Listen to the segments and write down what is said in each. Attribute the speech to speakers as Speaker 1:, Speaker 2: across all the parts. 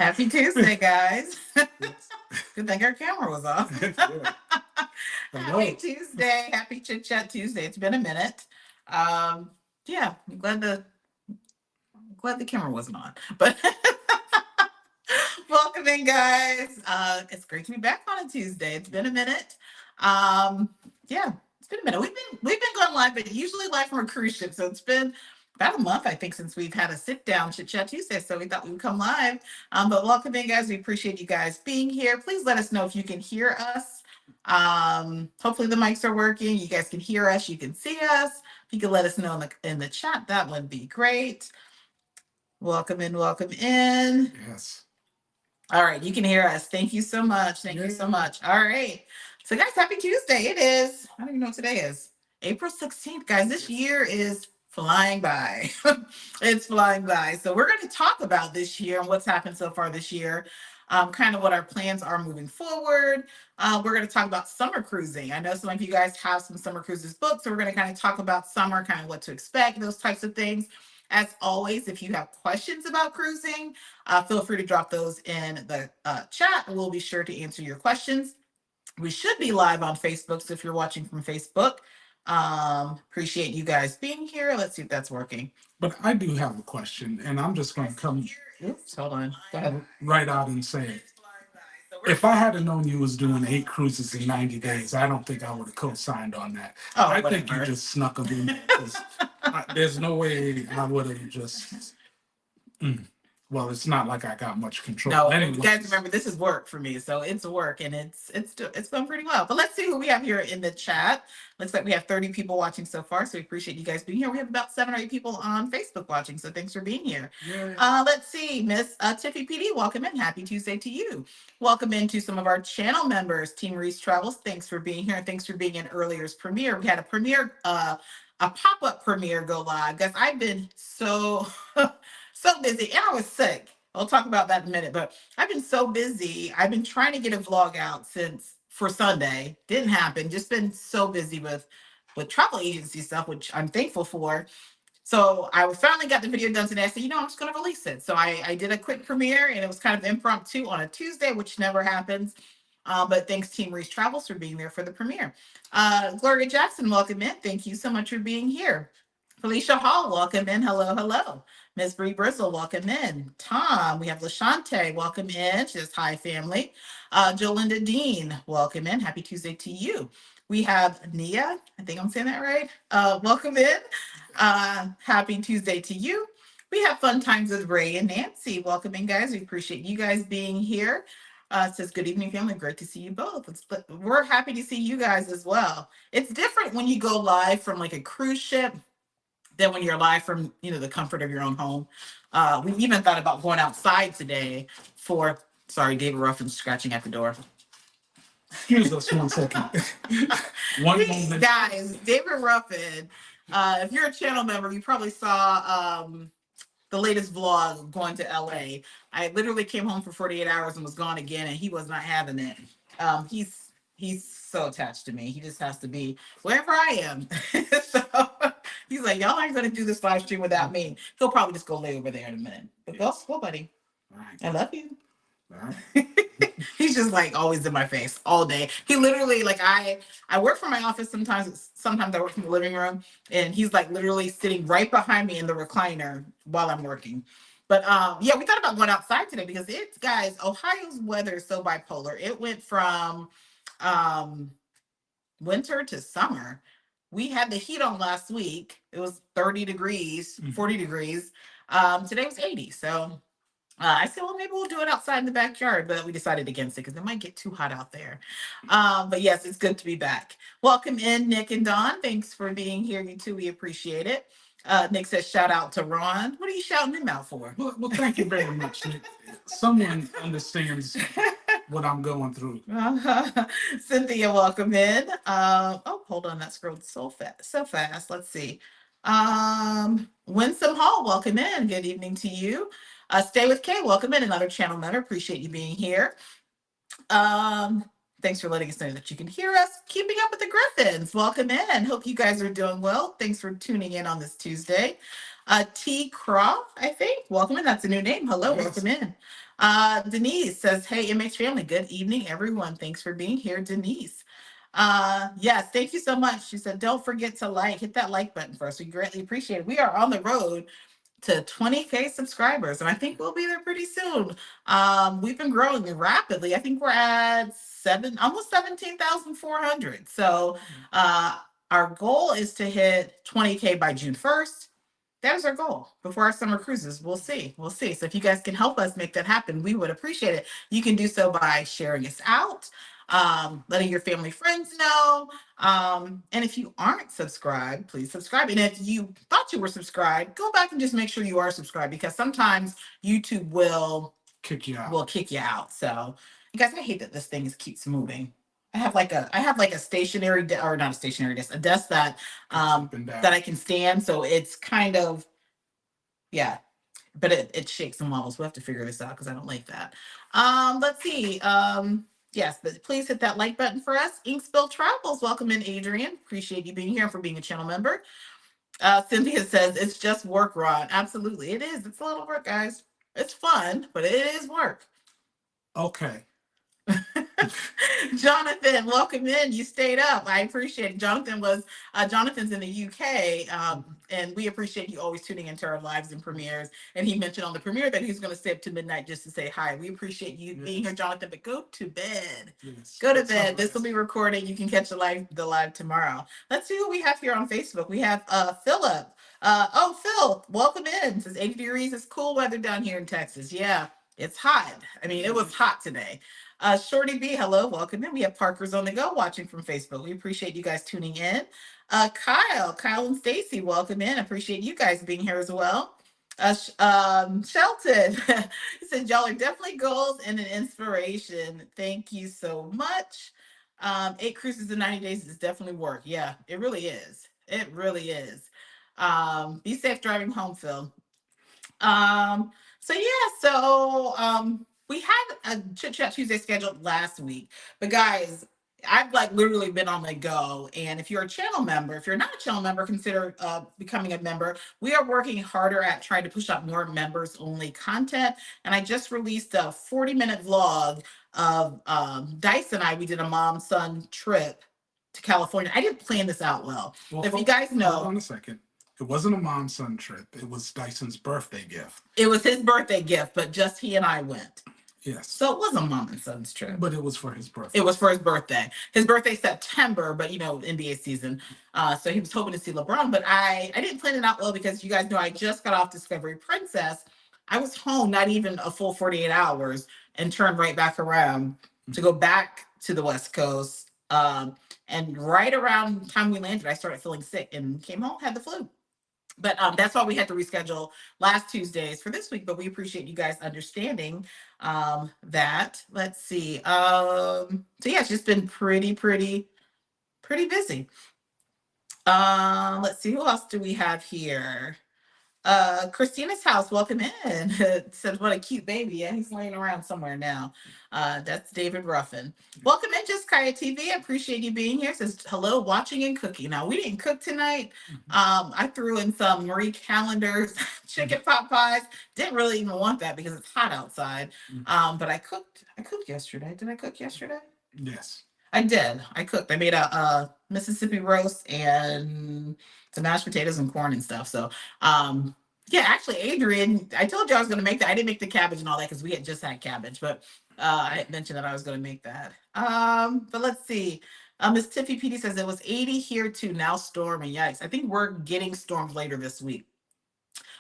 Speaker 1: Happy Tuesday, guys. Good thing our camera was off. Happy Tuesday. Happy Chit Chat Tuesday. It's been a minute. Yeah, I'm glad the camera wasn't on. But welcome in, guys. It's great to be back on a Tuesday. It's been a minute. Yeah, it's been a minute. We've been going live, but usually live from a cruise ship. So it's been about a month, I think, since we've had a sit down Chit Chat Tuesday. So we thought we would come live. But welcome in, guys. We appreciate you guys being here. Please let us know if you can hear us. Hopefully the mics are working. You guys can hear us. You can see us. If you could let us know in the chat, that would be great. Welcome in. Welcome in.
Speaker 2: Yes.
Speaker 1: All right, you can hear us. Thank you so much. Thank you so much. All right. So, guys, happy Tuesday. It is, I don't even know what today is. April 16th, guys. This year is flying by. It's flying by. So, we're going to talk about this year and what's happened so far this year, kind of what our plans are moving forward. We're going to talk about summer cruising. I know some of you guys have some summer cruises booked, so we're going to kind of talk about summer, kind of what to expect, those types of things. As always, if you have questions about cruising, feel free to drop those in the chat. We'll be sure to answer your questions. We should be live on Facebook, so if you're watching from Facebook, appreciate you guys being here. Let's see if that's working.
Speaker 2: But I do have a question, and I'm just going to come
Speaker 1: Oops, hold on. Go ahead.
Speaker 2: right out and say it. If I had known you was doing 8 cruises in 90 days, I don't think I would have co-signed on that.
Speaker 1: Oh,
Speaker 2: I
Speaker 1: whatever.
Speaker 2: think you just snuck them in there. 'Cause there's no way I would have just... Well, it's not like I got much control.
Speaker 1: No,
Speaker 2: Anyways.
Speaker 1: you guys remember this is work for me, so it's work and it's going pretty well. But let's see who we have here in the chat. Looks like we have 30 people watching so far, so we appreciate you guys being here. We have about 7 or 8 people on Facebook watching, so thanks for being here.
Speaker 2: Yeah.
Speaker 1: Let's see, Miss Tiffy PD, welcome in. Happy Tuesday to you. Welcome in to some of our channel members. Team Reese Travels, thanks for being here, and thanks for being in earlier's premiere. We had a premiere, a pop-up premiere go live. Guys, I've been so so busy, and I was sick. I'll talk about that in a minute, but I've been so busy. I've been trying to get a vlog out for Sunday. Didn't happen. Just been so busy with travel agency stuff, which I'm thankful for. So I finally got the video done today. I said, I'm just going to release it. So I did a quick premiere, and it was kind of impromptu on a Tuesday, which never happens. But thanks, Team Reese Travels, for being there for the premiere. Gloria Jackson, welcome in. Thank you so much for being here. Felicia Hall, welcome in. Hello, hello. Ms. Bree Bristle, welcome in. Tom, we have LaShante, welcome in. She says, hi, family. Jolinda Dean, welcome in. Happy Tuesday to you. We have Nia, I think I'm saying that right. Welcome in. Happy Tuesday to you. We have Fun Times with Ray and Nancy. Welcome in, guys. We appreciate you guys being here. It says, good evening, family. Great to see you both. We're happy to see you guys as well. It's different when you go live from like a cruise ship than when you're live from, the comfort of your own home. We even thought about going outside today sorry, David Ruffin's scratching at the door.
Speaker 2: Excuse us 1 second. One moment.
Speaker 1: Guys, David Ruffin, if you're a channel member, you probably saw the latest vlog going to LA. I literally came home for 48 hours and was gone again, and he was not having it. He's so attached to me. He just has to be wherever I am. So he's like, y'all aren't going to do this live stream without me. He'll probably just go lay over there in a minute. But go, buddy.
Speaker 2: Right.
Speaker 1: I love you.
Speaker 2: Right.
Speaker 1: He's just like always in my face all day. He literally, like, I work from my office sometimes I work from the living room, and he's like literally sitting right behind me in the recliner while I'm working. But yeah, we thought about going outside today because guys, Ohio's weather is so bipolar. It went from winter to summer. We had the heat on last week. It was 30 degrees, 40 degrees. Today was 80. So I said, well, maybe we'll do it outside in the backyard, but we decided against it because it might get too hot out there. But yes, it's good to be back. Welcome in, Nick and Dawn. Thanks for being here. You too. We appreciate it. Nick says, shout out to Ron. What are you shouting him out for?
Speaker 2: Well, thank you very much, Nick. Someone understands what I'm going through.
Speaker 1: Cynthia, welcome in. Hold on. That scrolled so fast. Let's see. Winsome Hall, welcome in. Good evening to you. Stay with Kay, welcome in. Another channel member. Appreciate you being here. Thanks for letting us know that you can hear us. Keeping up with the Griffins, welcome in. Hope you guys are doing well. Thanks for tuning in on this Tuesday. T. Croft, I think. Welcome in. That's a new name. Hello,
Speaker 2: Yes.
Speaker 1: welcome in. Denise says, hey, MH family, good evening, everyone. Thanks for being here, Denise. Yes, thank you so much. She said, don't forget to hit that like button for us. We greatly appreciate it. We are on the road to 20K subscribers, and I think we'll be there pretty soon. We've been growing rapidly. I think we're at almost 17,400. So our goal is to hit 20K by June 1st. That is our goal before our summer cruises. We'll see. We'll see. So if you guys can help us make that happen, we would appreciate it. You can do so by sharing us out, letting your family friends know. And if you aren't subscribed, please subscribe. And if you thought you were subscribed, go back and just make sure you are subscribed, because sometimes YouTube will
Speaker 2: Kick you out.
Speaker 1: kick you out. So you guys, I hate that this thing keeps moving. I have like a stationary or not a stationary desk, a desk that that I can stand. So it's kind of, yeah, but it shakes and wobbles. We'll have to figure this out because I don't like that. Let's see. Yes, but please hit that like button for us. Ink Spill Travels, welcome in, Adrian. Appreciate you being here and for being a channel member. Cynthia says it's just work, Ron. Absolutely, it is. It's a little work, guys. It's fun, but it is work.
Speaker 2: Okay.
Speaker 1: Jonathan, welcome in. You stayed up. I appreciate it. Jonathan's in the UK, and we appreciate you always tuning into our lives and premieres. And he mentioned on the premiere that he's going to stay up to midnight just to say hi. We appreciate you being here, Jonathan. But go to bed.
Speaker 2: Yes.
Speaker 1: Go to bed. This will be recorded. You can catch the live tomorrow. Let's see who we have here on Facebook. We have Philip. Phil, welcome in. It says 80 degrees. It's cool weather down here in Texas. Yeah, it's hot. I mean, it was hot today. Shorty B, hello, welcome in. We have Parkers on the Go watching from Facebook. We appreciate you guys tuning in. Kyle and Stacy, welcome in. Appreciate you guys being here as well. Shelton, he said, y'all are definitely goals and an inspiration. Thank you so much. 8 cruises in 90 days is definitely work. Yeah, it really is. It really is. Be safe driving home, Phil. We had a Chit Chat Tuesday scheduled last week, but guys, I've like literally been on the go. And if you're a channel member, if you're not a channel member, consider becoming a member. We are working harder at trying to push out more members only content. And I just released a 40-minute vlog of Dice and I. We did a mom-son trip to California. I didn't plan this out well. If you guys know,
Speaker 2: hold on a second. It wasn't a mom-son trip. It was Dyson's birthday gift.
Speaker 1: It was his birthday gift, but just he and I went.
Speaker 2: Yes.
Speaker 1: So it was a mom and son's trip.
Speaker 2: But it was for his birthday.
Speaker 1: It was for his birthday. His birthday's September, but NBA season. So he was hoping to see LeBron. But I didn't plan it out well because you guys know I just got off Discovery Princess. I was home not even a full 48 hours and turned right back around to go back to the West Coast. And right around the time we landed, I started feeling sick and came home, had the flu. But that's why we had to reschedule last Tuesdays for this week. But we appreciate you guys understanding that. Let's see. So yeah, it's just been pretty busy. Let's see. Who else do we have here? Christina's house, welcome in. Says what a cute baby. Yeah, he's laying around somewhere now. That's David Ruffin. Welcome in, Just Kaya TV. I appreciate you being here. Says hello, watching and cooking. Now we didn't cook tonight. I threw in some Marie Callender's chicken pot pies. Didn't really even want that because it's hot outside. But I cooked yesterday. Did I cook yesterday?
Speaker 2: Yes.
Speaker 1: I did. I cooked. I made a Mississippi roast and some mashed potatoes and corn and stuff. So, yeah, actually, Adrian, I told you I was going to make that. I didn't make the cabbage and all that because we had just had cabbage, but I had mentioned that I was going to make that. But let's see. Miss Tiffy PD says it was 80 here too. Now storming. Yikes. I think we're getting storms later this week.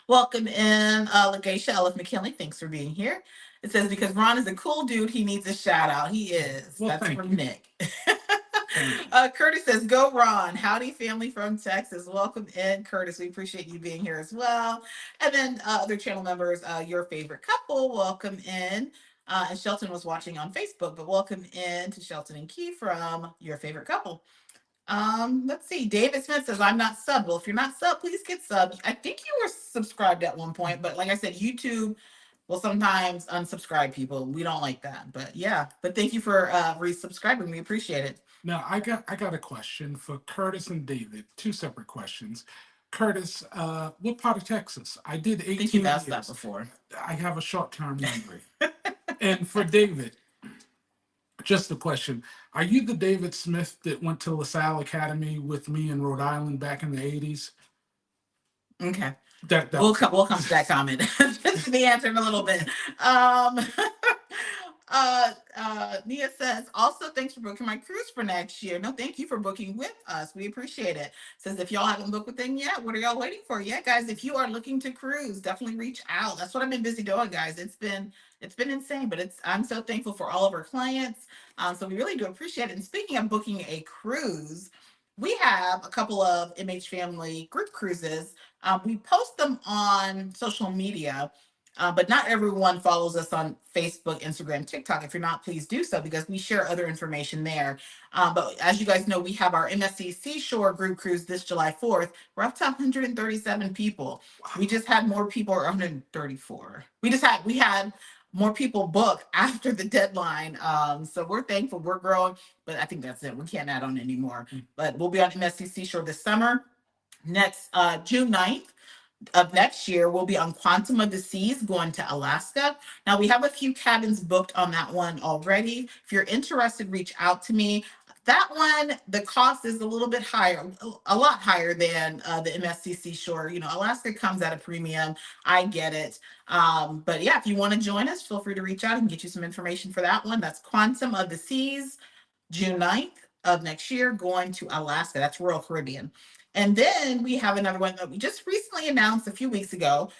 Speaker 1: Welcome in, Lakeisha Ellis McKinley. Thanks for being here. It says, because Ron is a cool dude, he needs a shout out. He is.
Speaker 2: Well,
Speaker 1: that's from Nick.
Speaker 2: Thank
Speaker 1: Curtis says, go Ron. Howdy, family from Texas. Welcome in, Curtis. We appreciate you being here as well. And then other channel members, your favorite couple, welcome in. And Shelton was watching on Facebook, but welcome in to Shelton and Key from your favorite couple. Let's see. David Smith says, I'm not sub. Well, if you're not sub, please get sub. I think you were subscribed at one point, but like I said, YouTube will sometimes unsubscribe people. We don't like that. But yeah, but thank you for resubscribing. We appreciate it.
Speaker 2: Now I got a question for Curtis and David. 2 separate questions. Curtis, what part of Texas? I did
Speaker 1: I think
Speaker 2: 18
Speaker 1: you've asked that
Speaker 2: years.
Speaker 1: before.
Speaker 2: I have a short-term memory. And for David, just a question. Are you the David Smith that went to LaSalle Academy with me in Rhode Island back in the 80s?
Speaker 1: Okay.
Speaker 2: That
Speaker 1: We'll come to that comment. Just to be answered in a little bit. Um, Nia says, also thanks for booking my cruise for next year. No, thank you for booking with us. We appreciate it. Says if y'all haven't booked with them yet, what are y'all waiting for? Yeah, guys, if you are looking to cruise, definitely reach out. That's what I've been busy doing, guys. It's been insane, but I'm so thankful for all of our clients. So we really do appreciate it. And speaking of booking a cruise, we have a couple of MH family group cruises. We post them on social media, but not everyone follows us on Facebook, Instagram, TikTok. If you're not, please do so because we share other information there. But as you guys know, we have our MSC Seashore group cruise this July 4th. We're up to 137 people. We just had more people, or 134. We had more people book after the deadline. So we're thankful, we're growing, but I think that's it. We can't add on anymore. But we'll be on MSC Seashore this summer. Next, June 9th of next year, we'll be on Quantum of the Seas going to Alaska. Now, we have a few cabins booked on that one already. If you're interested, reach out to me. That one, the cost is a little bit higher, a lot higher than the MSC Seashore. You know, Alaska comes at a premium. I get it. But yeah, if you want to join us, feel free to reach out and get you some information for that one. That's Quantum of the Seas, June 9th of next year, going to Alaska. That's Royal Caribbean. And then we have another one that we just recently announced a few weeks ago.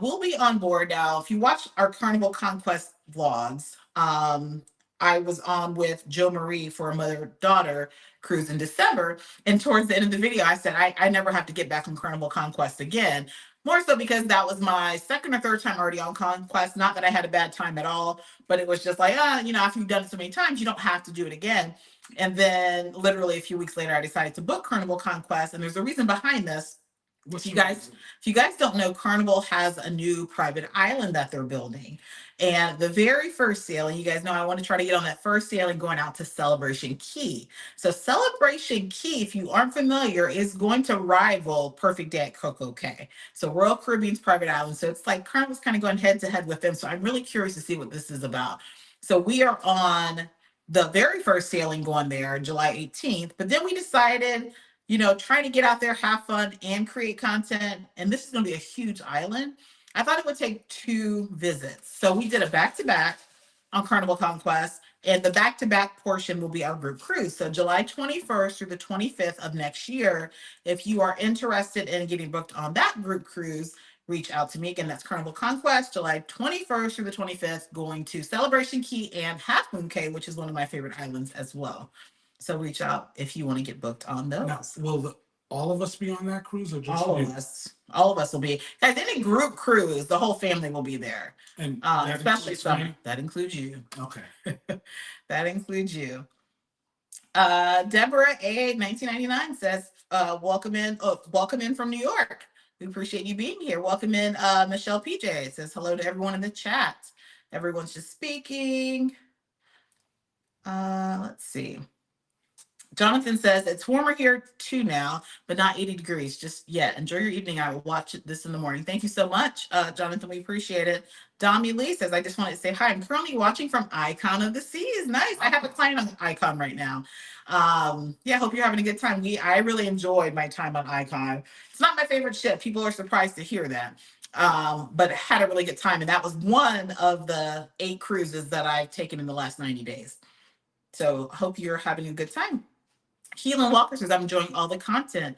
Speaker 1: We'll be on board now. If you watch our Carnival Conquest vlogs, I was on with Joe Marie for a mother-daughter cruise in December. And towards the end of the video, I said, I never have to get back on Carnival Conquest again. More so because that was my second or third time already on Conquest. Not that I had a bad time at all, but it was just like, after you've done it so many times, you don't have to do it again. And then literally a few weeks later, I decided to book Carnival Conquest. And there's a reason behind this. If you guys don't know, Carnival has a new private island that they're building. And the very first sailing, you guys know I want to try to get on that first sailing going out to Celebration Key. So Celebration Key, if you aren't familiar, is going to rival Perfect Day at Coco Cay. So Royal Caribbean's private island. So it's like Carnival's kind of going head to head with them. So I'm really curious to see what this is about. So we are on the very first sailing going there, July 18th. But then we decided, trying to get out there, have fun, and create content. And this is going to be a huge island. I thought it would take 2 visits. So we did a back-to-back on Carnival Conquest, and the back-to-back portion will be our group cruise. So July 21st through the 25th of next year, if you are interested in getting booked on that group cruise, reach out to me. Again, that's Carnival Conquest, July 21st through the 25th, going to Celebration Key and Half Moon Cay, which is one of my favorite islands as well. So reach out if you want to get booked on those.
Speaker 2: Now, will all of us be on that cruise, or just
Speaker 1: all
Speaker 2: you?
Speaker 1: of us? All of us will be. Guys, any group cruise, the whole family will be there.
Speaker 2: And
Speaker 1: especially some. That includes you.
Speaker 2: Okay.
Speaker 1: That includes you. Deborah A 1999 says, welcome in from New York. We appreciate you being here. Welcome in. Michelle PJ says hello to everyone in the chat. Everyone's just speaking. Let's see. Jonathan says it's warmer here too now, but not 80 degrees just yet. Enjoy your evening. I will watch this in the morning. Thank you so much, Jonathan. We appreciate it. Dami Lee says, I just wanted to say hi. I'm currently watching from Icon of the Seas. Nice. I have a client on Icon right now. Yeah, hope you're having a good time. I really enjoyed my time on Icon. It's not my favorite ship. People are surprised to hear that. But had a really good time. And that was one of the 8 cruises that I've taken in the last 90 days. So hope you're having a good time. Keelan Walker says, I'm enjoying all the content.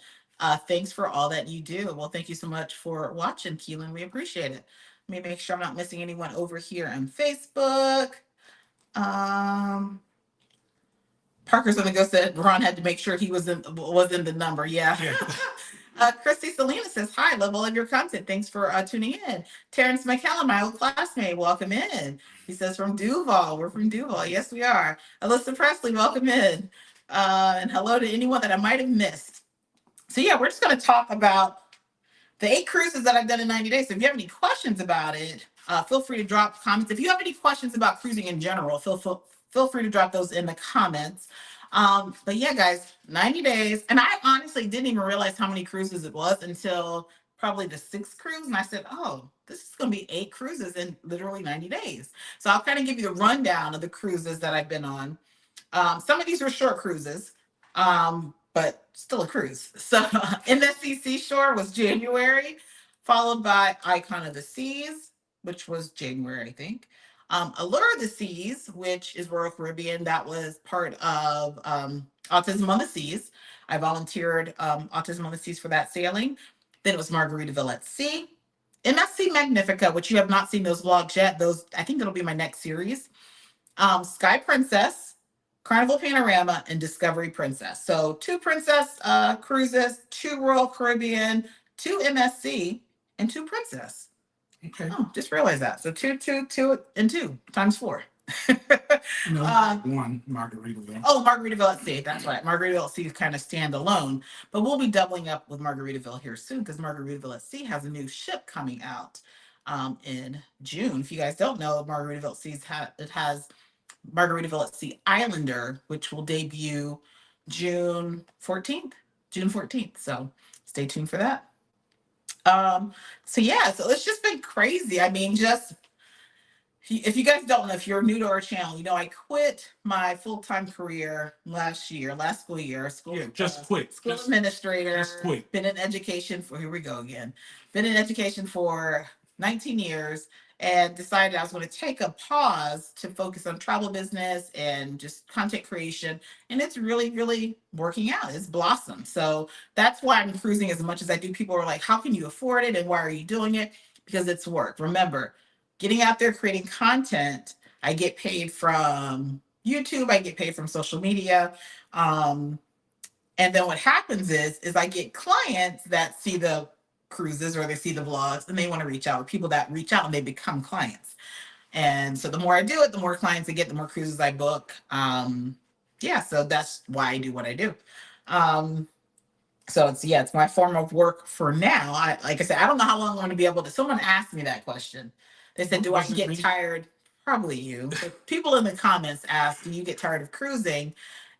Speaker 1: Thanks for all that you do. Well, thank you so much for watching, Keelan. We appreciate it. Let me make sure I'm not missing anyone over here on Facebook. Parker's gonna go said Ron had to make sure he was in the number. Yeah. Christy Salinas says, hi, love all of your content. Thanks for tuning in. Terrence McCallum, my old classmate, welcome in. He says from Duval. We're from Duval. Yes, we are. Alyssa Presley, welcome in. And hello to anyone that I might have missed. So yeah, we're just going to talk about the 8 cruises that I've done in 90 days. So if you have any questions about it, feel free to drop comments. If you have any questions about cruising in general, feel free to drop those in the comments. But yeah, guys, 90 days. And I honestly didn't even realize how many cruises it was until probably the sixth cruise. And I said, oh, this is going to be 8 cruises in literally 90 days. So I'll kind of give you the rundown of the cruises that I've been on. Some of these were short cruises, but still a cruise. So MSC Seashore was January, followed by Icon of the Seas, which was January, I think. Allure of the Seas, which is Royal Caribbean, that was part of Autism on the Seas. I volunteered Autism on the Seas for that sailing. Then it was Margaritaville at Sea. MSC Magnifica, which you have not seen those vlogs yet. Those, I think it'll be my next series. Sky Princess, Carnival Panorama, and Discovery Princess. So 2 Princess cruises, 2 Royal Caribbean, 2 MSC, and 2 Princess.
Speaker 2: Okay.
Speaker 1: Oh, just realized that. So two, and 2 times 4.
Speaker 2: No, one Margaritaville.
Speaker 1: Oh, Margaritaville at Sea. That's right. Margaritaville at Sea is kind of standalone, but we'll be doubling up with Margaritaville here soon because Margaritaville at Sea has a new ship coming out in June. If you guys don't know, Margaritaville at Sea has Margaritaville at Sea Islander, which will debut June 14th. June 14th. So stay tuned for that. So yeah, so it's just been crazy. I mean, just if you guys don't know, if you're new to our channel, you know I quit my full-time career last school year.
Speaker 2: Quit.
Speaker 1: School administrator.
Speaker 2: Just quit.
Speaker 1: Been in education for, here we go again. Been in education for 19 years and decided I was going to take a pause to focus on travel business and just content creation. And it's really, really working out. It's blossomed. So that's why I'm cruising as much as I do. People are like, how can you afford it? And why are you doing it? Because it's work. Remember, getting out there, creating content, I get paid from YouTube, I get paid from social media. And then what happens is I get clients that see the cruises or they see the vlogs and they want to reach out, or people that reach out and they become clients. And so the more I do it, the more clients I get, the more cruises I book. Yeah, so that's why I do what I do. So it's my form of work for now. Like I said, I don't know how long I'm going to be able to. Someone asked me that question. They said, "Do I get tired?" Probably you. But people in the comments asked, "Do you get tired of cruising?"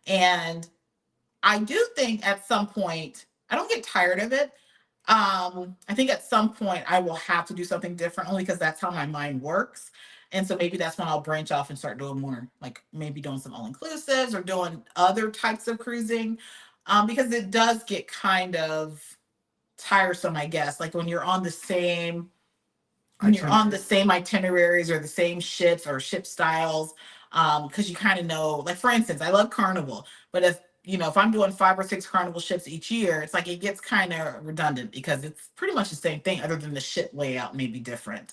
Speaker 1: And I do think at some point, I don't get tired of it. I think at some point I will have to do something different only because that's how my mind works. And so maybe that's when I'll branch off and start doing more, like maybe doing some all-inclusives or doing other types of cruising. Because it does get kind of tiresome, I guess. Like when you're on the same itineraries or the same ships or ship styles, because you kind of know, like for instance, I love Carnival, but if I'm doing 5 or 6 Carnival ships each year, it's like it gets kind of redundant because it's pretty much the same thing, other than the ship layout may be different.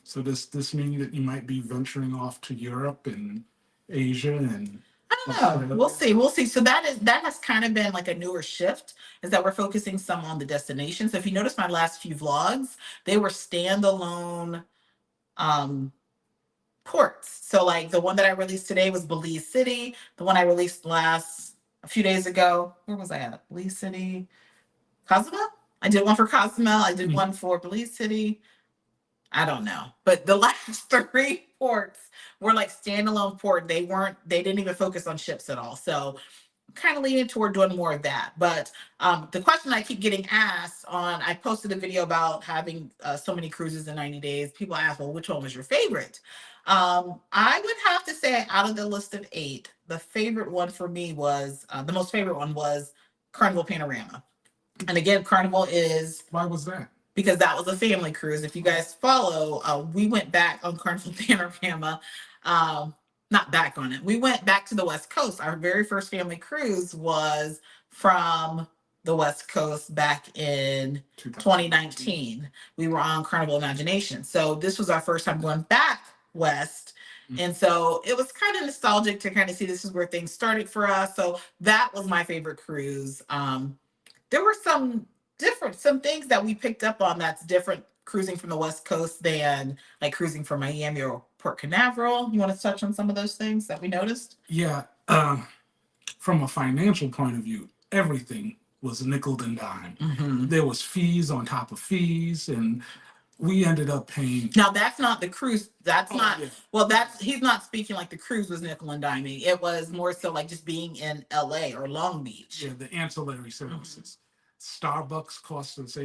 Speaker 2: So does this mean that you might be venturing off to Europe and Asia and?
Speaker 1: I don't know. We'll see. So that has kind of been like a newer shift, is that we're focusing some on the destination. So if you notice my last few vlogs, they were standalone ports. So like the one that I released today was Belize City. The one I released a few days ago, where was I at? Belize City, Cozumel. I did one for Cozumel. I did one for Belize City. I don't know, but the last 3 ports were like standalone port. They didn't even focus on ships at all. So I'm kind of leaning toward doing more of that. But the question I keep getting asked I posted a video about having so many cruises in 90 days. People ask, well, which one was your favorite? I would have to say out of the list of 8, the favorite one for me was, the most favorite one was Carnival Panorama. And again, Carnival is...
Speaker 2: Why was that?
Speaker 1: Because that was a family cruise. If you guys follow, we went back on Carnival Panorama, not back on it. We went back to the West Coast. Our very first family cruise was from the West Coast back in 2019. We were on Carnival Imagination. So this was our first time going back west. And so it was kind of nostalgic to kind of see this is where things started for us. So that was my favorite cruise. There were some things that we picked up on that's different cruising from the West Coast than like cruising from Miami or Port Canaveral. You want to touch on some of those things that we noticed?
Speaker 2: Yeah. From a financial point of view, everything was nickel and dime.
Speaker 1: Mm-hmm.
Speaker 2: There was fees on top of fees, and we ended up paying.
Speaker 1: Now that's not the cruise. That's not,
Speaker 2: Yeah.
Speaker 1: well, that's, he's not speaking like the cruise was nickel and diming. It was more so like just being in LA or Long Beach.
Speaker 2: Yeah, the ancillary services. Starbucks cost us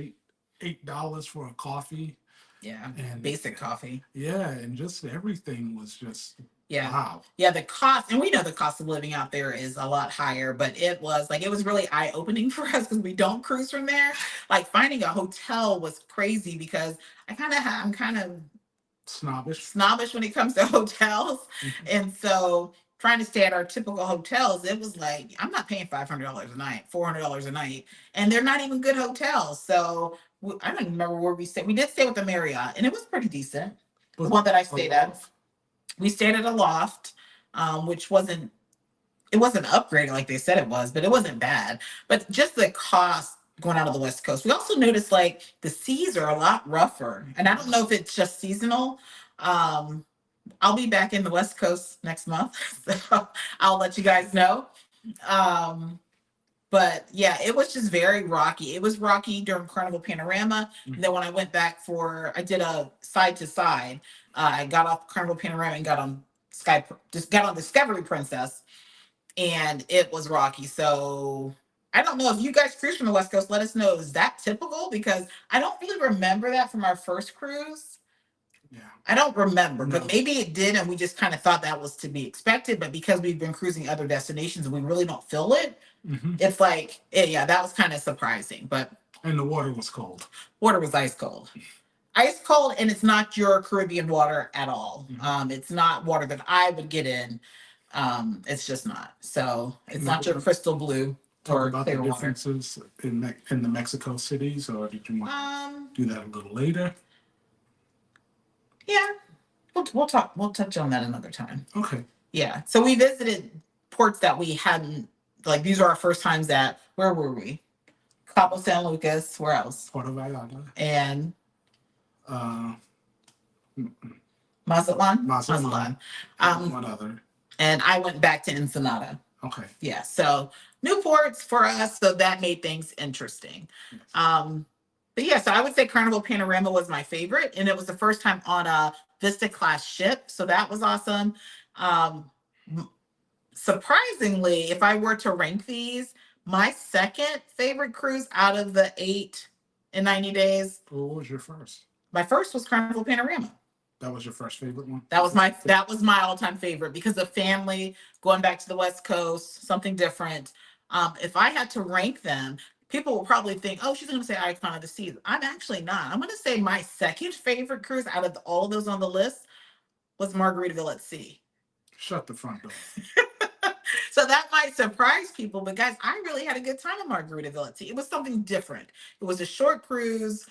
Speaker 2: $8 for a coffee.
Speaker 1: Yeah,
Speaker 2: And
Speaker 1: basic coffee.
Speaker 2: Yeah, and just everything was just
Speaker 1: Yeah.
Speaker 2: wow.
Speaker 1: Yeah, the cost, and we know the cost of living out there is a lot higher, but it was like, it was really eye opening for us because we don't cruise from there. Like finding a hotel was crazy because I'm kind of snobbish when it comes to hotels. And so trying to stay at our typical hotels, it was like, I'm not paying $500 a night, $400 a night, and they're not even good hotels. So I don't even remember where we stayed. We did stay with the Marriott, and it was pretty decent. The one that I stayed at. We stayed at a loft, which it wasn't upgraded like they said it was, but it wasn't bad. But just the cost going out of the West Coast. We also noticed like the seas are a lot rougher. And I don't know if it's just seasonal. I'll be back in the West Coast next month. So I'll let you guys know. But yeah, it was just very rocky. It was rocky during Carnival Panorama. And then when I went back I did a side to side. I got off Carnival Panorama and got on Discovery Princess, and it was rocky. So I don't know if you guys cruise from the West Coast. Let us know. Is that typical? Because I don't really remember that from our first cruise. Yeah. I don't remember, but maybe it did, and we just kind of thought that was to be expected. But because we've been cruising other destinations and we really don't feel it, it's like, yeah, that was kind of surprising.
Speaker 2: And the water was cold.
Speaker 1: Water was ice cold. Ice cold, and it's not your Caribbean water at all. It's not water that I would get in. It's just not. So it's not your crystal blue or
Speaker 2: about
Speaker 1: clear
Speaker 2: the
Speaker 1: water.
Speaker 2: differences in the Mexico cities, or did you want to do that a little later?
Speaker 1: Yeah, we'll talk. We'll touch on that another time.
Speaker 2: Okay.
Speaker 1: Yeah. So we visited ports that we hadn't, like, these are our first times at, where were we? Cabo San Lucas. Where else?
Speaker 2: Puerto Vallarta.
Speaker 1: And Mazatlan.
Speaker 2: One other.
Speaker 1: And I went back to Ensenada.
Speaker 2: Okay.
Speaker 1: Yeah. So new ports for us. So that made things interesting. Yes. But yeah, so I would say Carnival Panorama was my favorite, and it was the first time on a Vista class ship. So that was awesome. Surprisingly, if I were to rank these, my second favorite cruise out of the 8 in 90 days.
Speaker 2: What was your first?
Speaker 1: My first was Carnival Panorama.
Speaker 2: That was your first favorite one?
Speaker 1: That was my all-time favorite because of family, going back to the West Coast, something different. If I had to rank them, people will probably think, oh, she's going to say Icon of the Seas. I'm actually not. I'm going to say my second favorite cruise out of all of those on the list was Margaritaville at Sea.
Speaker 2: Shut the front door.
Speaker 1: So that might surprise people, but guys, I really had a good time in Margaritaville at Sea. It was something different. It was a short cruise.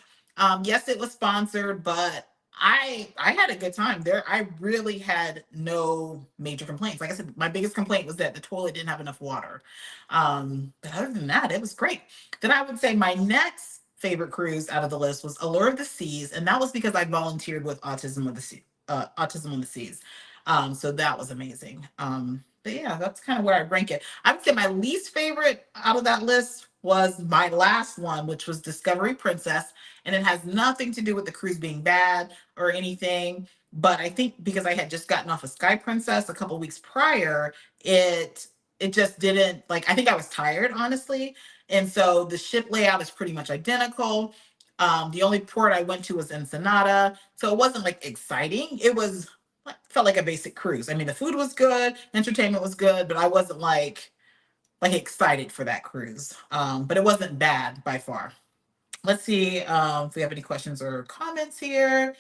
Speaker 1: Yes, it was sponsored, but I had a good time there. I really had no major complaints. Like I said, my biggest complaint was that the toilet didn't have enough water. But other than that, it was great. Then I would say my next favorite cruise out of the list was Allure of the Seas, and that was because I volunteered with Autism on the Seas. So that was amazing. But yeah, that's kind of where I rank it. I would say my least favorite out of that list was my last one, which was Discovery Princess. And it has nothing to do with the cruise being bad or anything. But I think because I had just gotten off of Sky Princess a couple weeks prior, it just didn't, like, I think I was tired, honestly. And so the ship layout is pretty much identical. The only port I went to was Ensenada. So it wasn't like exciting. It felt like a basic cruise. I mean, the food was good, entertainment was good, but I wasn't like excited for that cruise. But it wasn't bad by far. Let's see if we have any questions or comments here.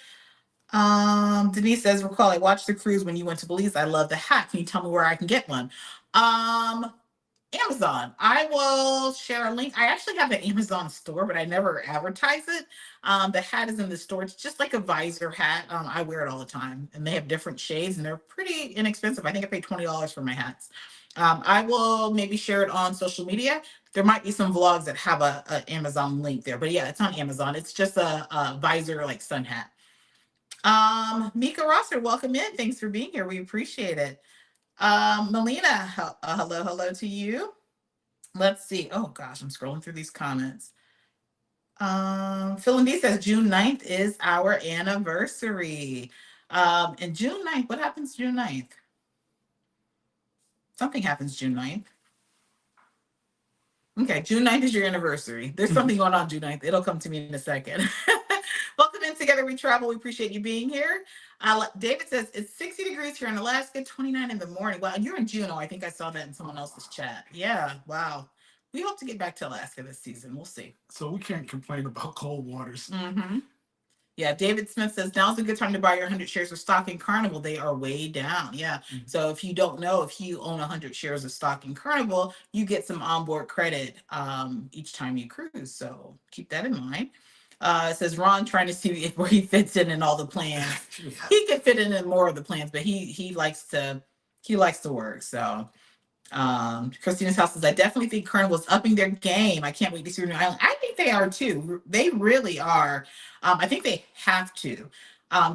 Speaker 1: Denise says, recall I watched the cruise when you went to Belize. I love the hat. Can you tell me where I can get one? Amazon. I will share a link. I actually have an Amazon store, but I never advertise it. The hat is in the store. It's just like a visor hat. I wear it all the time, and they have different shades, and they're pretty inexpensive. I think I paid $20 for my hats. I will maybe share it on social media. There might be some vlogs that have a Amazon link there, but yeah, it's on Amazon. It's just a visor, like sun hat. Mika Rosser, welcome in. Thanks for being here. We appreciate it. Melina, hello to you. Let's see. Oh gosh, I'm scrolling through these comments. Phil and D says June 9th is our anniversary. And June 9th, what happens June 9th? Something happens June 9th. Okay, June 9th is your anniversary. There's something going on June 9th. It'll come to me in a second. Welcome in Together We Travel. We appreciate you being here. David says it's 60 degrees here in Alaska, 29 in the morning. Well, you're in Juneau. I think I saw that in someone else's chat. Yeah, wow. We hope to get back to Alaska this season. We'll see.
Speaker 2: So we can't complain about cold waters.
Speaker 1: Mm-hmm. Yeah, David Smith says now's a good time to buy your 100 shares of stock in Carnival. They are way down. Yeah. Mm-hmm. So if you don't know, if you own 100 shares of stock in Carnival, you get some onboard credit each time you cruise. So keep that in mind. It says Ron trying to see if where he fits in all the plans. Yeah. He could fit in more of the plans, but he likes to work. So Christina's house says, I definitely think Carnival's upping their game. I can't wait to see New Island. I think they are too. They really are. I think they have to.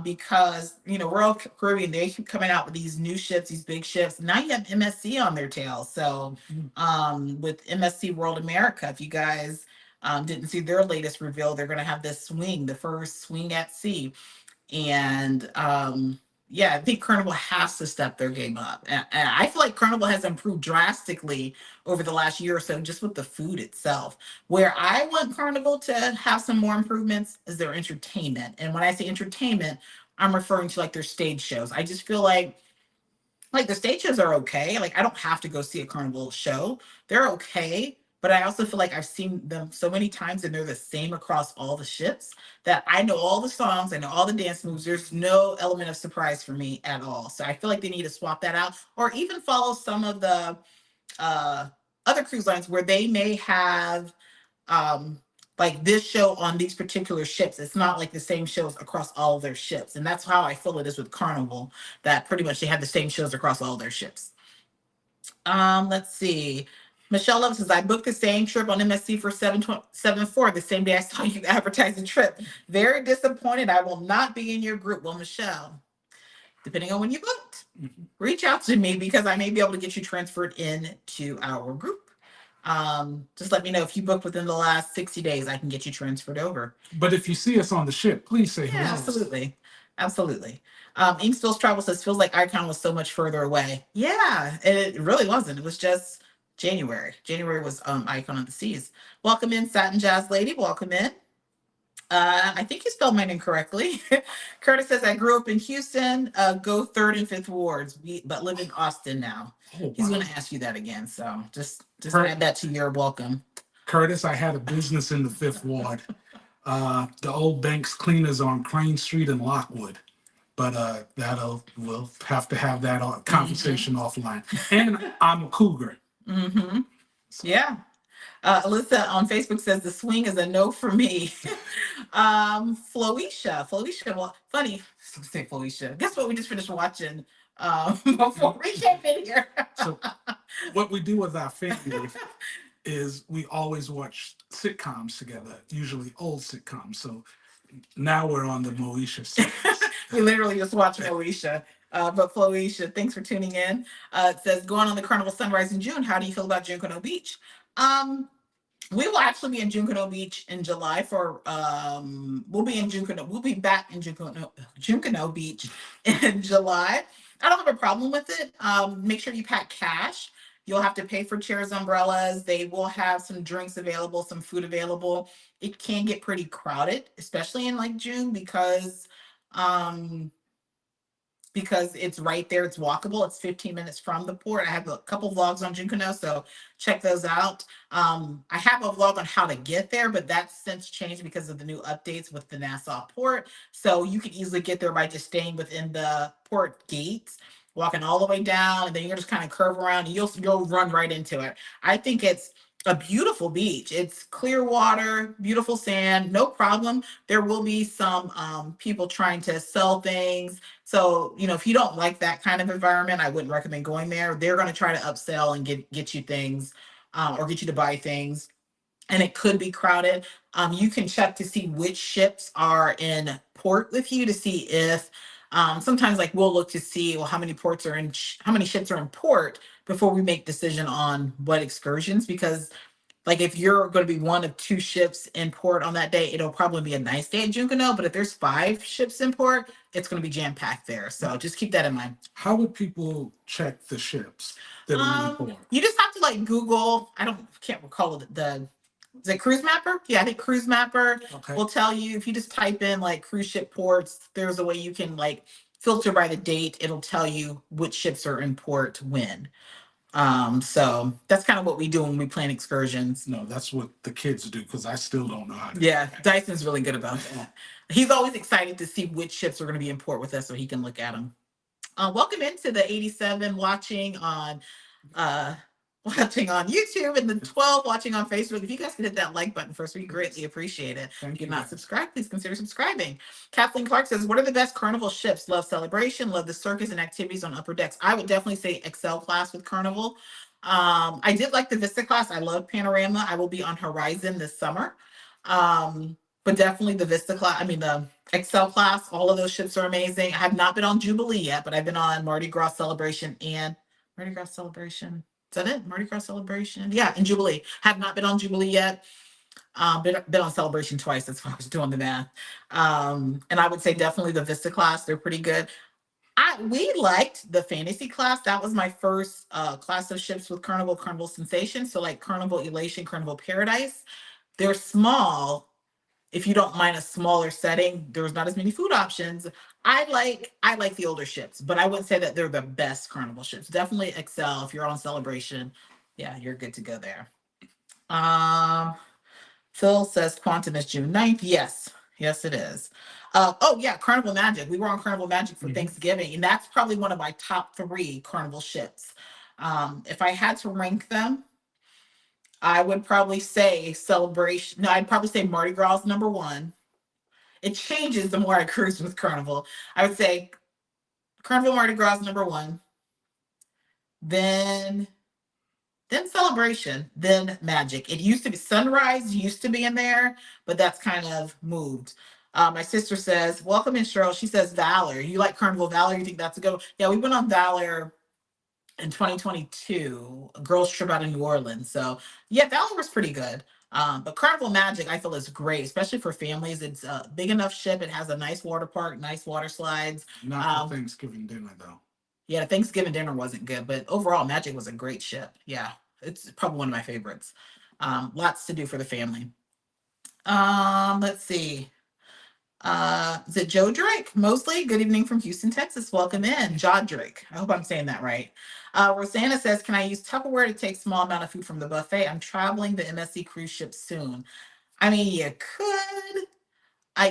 Speaker 1: Because Royal Caribbean, they keep coming out with these new ships, these big ships. Now you have MSC on their tail. So with MSC World America, if you guys didn't see their latest reveal, they're going to have this swing, the first swing at sea. And yeah, I think Carnival has to step their game up. And I feel like Carnival has improved drastically over the last year or so, just with the food itself. Where I want Carnival to have some more improvements is their entertainment. And when I say entertainment, I'm referring to like their stage shows. I just feel like the stage shows are okay. Like I don't have to go see a Carnival show. They're okay. But I also feel like I've seen them so many times and they're the same across all the ships that I know all the songs, I know all the dance moves. There's no element of surprise for me at all. So I feel like they need to swap that out or even follow some of the other cruise lines where they may have like this show on these particular ships. It's not like the same shows across all of their ships. And that's how I feel it is with Carnival, that pretty much they have the same shows across all their ships. Let's see. Michelle Love says, I booked the same trip on MSC for 7/4 the same day I saw you advertise the trip. Very disappointed. I will not be in your group. Well, Michelle, depending on when you booked, reach out to me because I may be able to get you transferred into our group. Just let me know if you booked within the last 60 days, I can get you transferred over.
Speaker 2: But if you see us on the ship, please say hello.
Speaker 1: Absolutely. Absolutely. Inkspills Travel says, feels like Icon was so much further away. Yeah, it really wasn't. It was just January. January was Icon of the Seas. Welcome in, Satin Jazz Lady. Welcome in. I think you spelled my name correctly. Curtis says, I grew up in Houston, go 3rd and 5th wards, but live in Austin now. Oh, wow. He's going to ask you that again. So just add that to your welcome.
Speaker 2: Curtis, I had a business in the 5th ward. The old Banks Cleaners on Crane Street in Lockwood. But we'll have to have that conversation offline. And I'm a cougar.
Speaker 1: Mm-hmm. So. Yeah. Alyssa on Facebook says the swing is a no for me. Floisha, well, funny. Say Floisha. Guess what? We just finished watching before we came in here.
Speaker 2: So what we do with our family is we always watch sitcoms together, usually old sitcoms. So now we're on the Moesha series.
Speaker 1: We literally just watched Moesha. But Floisha, thanks for tuning in. It says, going on the Carnival Sunrise in June. How do you feel about Junkanoo Beach? We will actually be in Junkanoo Beach in July for we'll be back in Junkanoo Beach in July. I don't have a problem with it. Make sure you pack cash. You'll have to pay for chairs, umbrellas. They will have some drinks available, some food available. It can get pretty crowded, especially in like June because it's right there. It's walkable. It's 15 minutes from the port. I have a couple vlogs on Junkanoo, so check those out. I have a vlog on how to get there, but that's since changed because of the new updates with the Nassau port. So you can easily get there by just staying within the port gates, walking all the way down, and then you're just kind of curve around and you'll run right into it. I think it's a beautiful beach. It's clear water, beautiful sand, no problem. There will be some people trying to sell things. So, if you don't like that kind of environment, I wouldn't recommend going there. They're going to try to upsell and get you things or get you to buy things. And it could be crowded. You can check to see which ships are in port with you to see if sometimes like we'll look to see, well, how many ships are in port before we make decision on what excursions, because Like if you're going to be one of two ships in port on that day, it'll probably be a nice day at Junkanoo. But if there's five ships in port, it's going to be jam packed there. So just keep that in mind.
Speaker 2: How would people check the ships that are in port?
Speaker 1: You just have to like Google. Can't recall the is it Cruise Mapper? Yeah, I think Cruise Mapper will tell you if you just type in like cruise ship ports. There's a way you can like filter by the date. It'll tell you which ships are in port when. So that's kind of what we do when we plan excursions.
Speaker 2: No, that's what the kids do because I still don't know how to.
Speaker 1: Yeah, Dyson's really good about that. He's always excited to see which ships are going to be in port with us so he can look at them. Welcome into the 87 uh watching on YouTube and the 12 watching on Facebook. If you guys can hit that like button first, we greatly appreciate it. If you're not subscribed, please consider subscribing. Kathleen Clark says, what are the best Carnival ships? Love Celebration, love the circus and activities on upper decks. I would definitely say Excel class with Carnival. I did like the Vista class. I love Panorama. I will be on Horizon this summer. But definitely the Vista class, the Excel class, all of those ships are amazing. I have not been on Jubilee yet, but I've been on Mardi Gras Celebration and Mardi Gras Celebration. Is that it? Mardi Gras Celebration? Yeah, and Jubilee. Have not been on Jubilee yet. Been on Celebration twice. That's why I was doing the math. And I would say definitely the Vista class. They're pretty good. We liked the Fantasy class. That was my first class of ships with Carnival Sensation. So like Carnival Elation, Carnival Paradise. They're small. If you don't mind a smaller setting, there's not as many food options. I like the older ships, but I wouldn't say that they're the best Carnival ships. Definitely Excel. If you're on Celebration, yeah, you're good to go there. Phil says Quantum is June 9th. Yes, it is. Oh yeah, Carnival Magic. We were on Carnival Magic for Thanksgiving, and that's probably one of my top 3 Carnival ships. If I had to rank them, I would probably say Celebration. No, I'd probably say Mardi Gras is number 1. It changes the more I cruise with Carnival. I would say Carnival Mardi Gras is number 1. Then Celebration, then Magic. It used to be Sunrise used to be in there, but that's kind of moved. My sister says, welcome in, Cheryl. She says Valor. You like Carnival Valor? You think that's a good one? Yeah, we went on Valor in 2022, a girls trip out of New Orleans. So yeah, Valor was pretty good. But Carnival Magic, I feel, is great, especially for families. It's a big enough ship. It has a nice water park, nice water slides.
Speaker 2: Not for Thanksgiving dinner, though.
Speaker 1: Yeah, Thanksgiving dinner wasn't good, but overall, Magic was a great ship. Yeah, it's probably one of my favorites. Lots to do for the family. Let's see. Is it Joe Drake? Mostly. Good evening from Houston, Texas. Welcome in, Jodrick. I hope I'm saying that right. Rosanna says, can I use Tupperware to take small amount of food from the buffet? I'm traveling the MSC cruise ship soon. You could.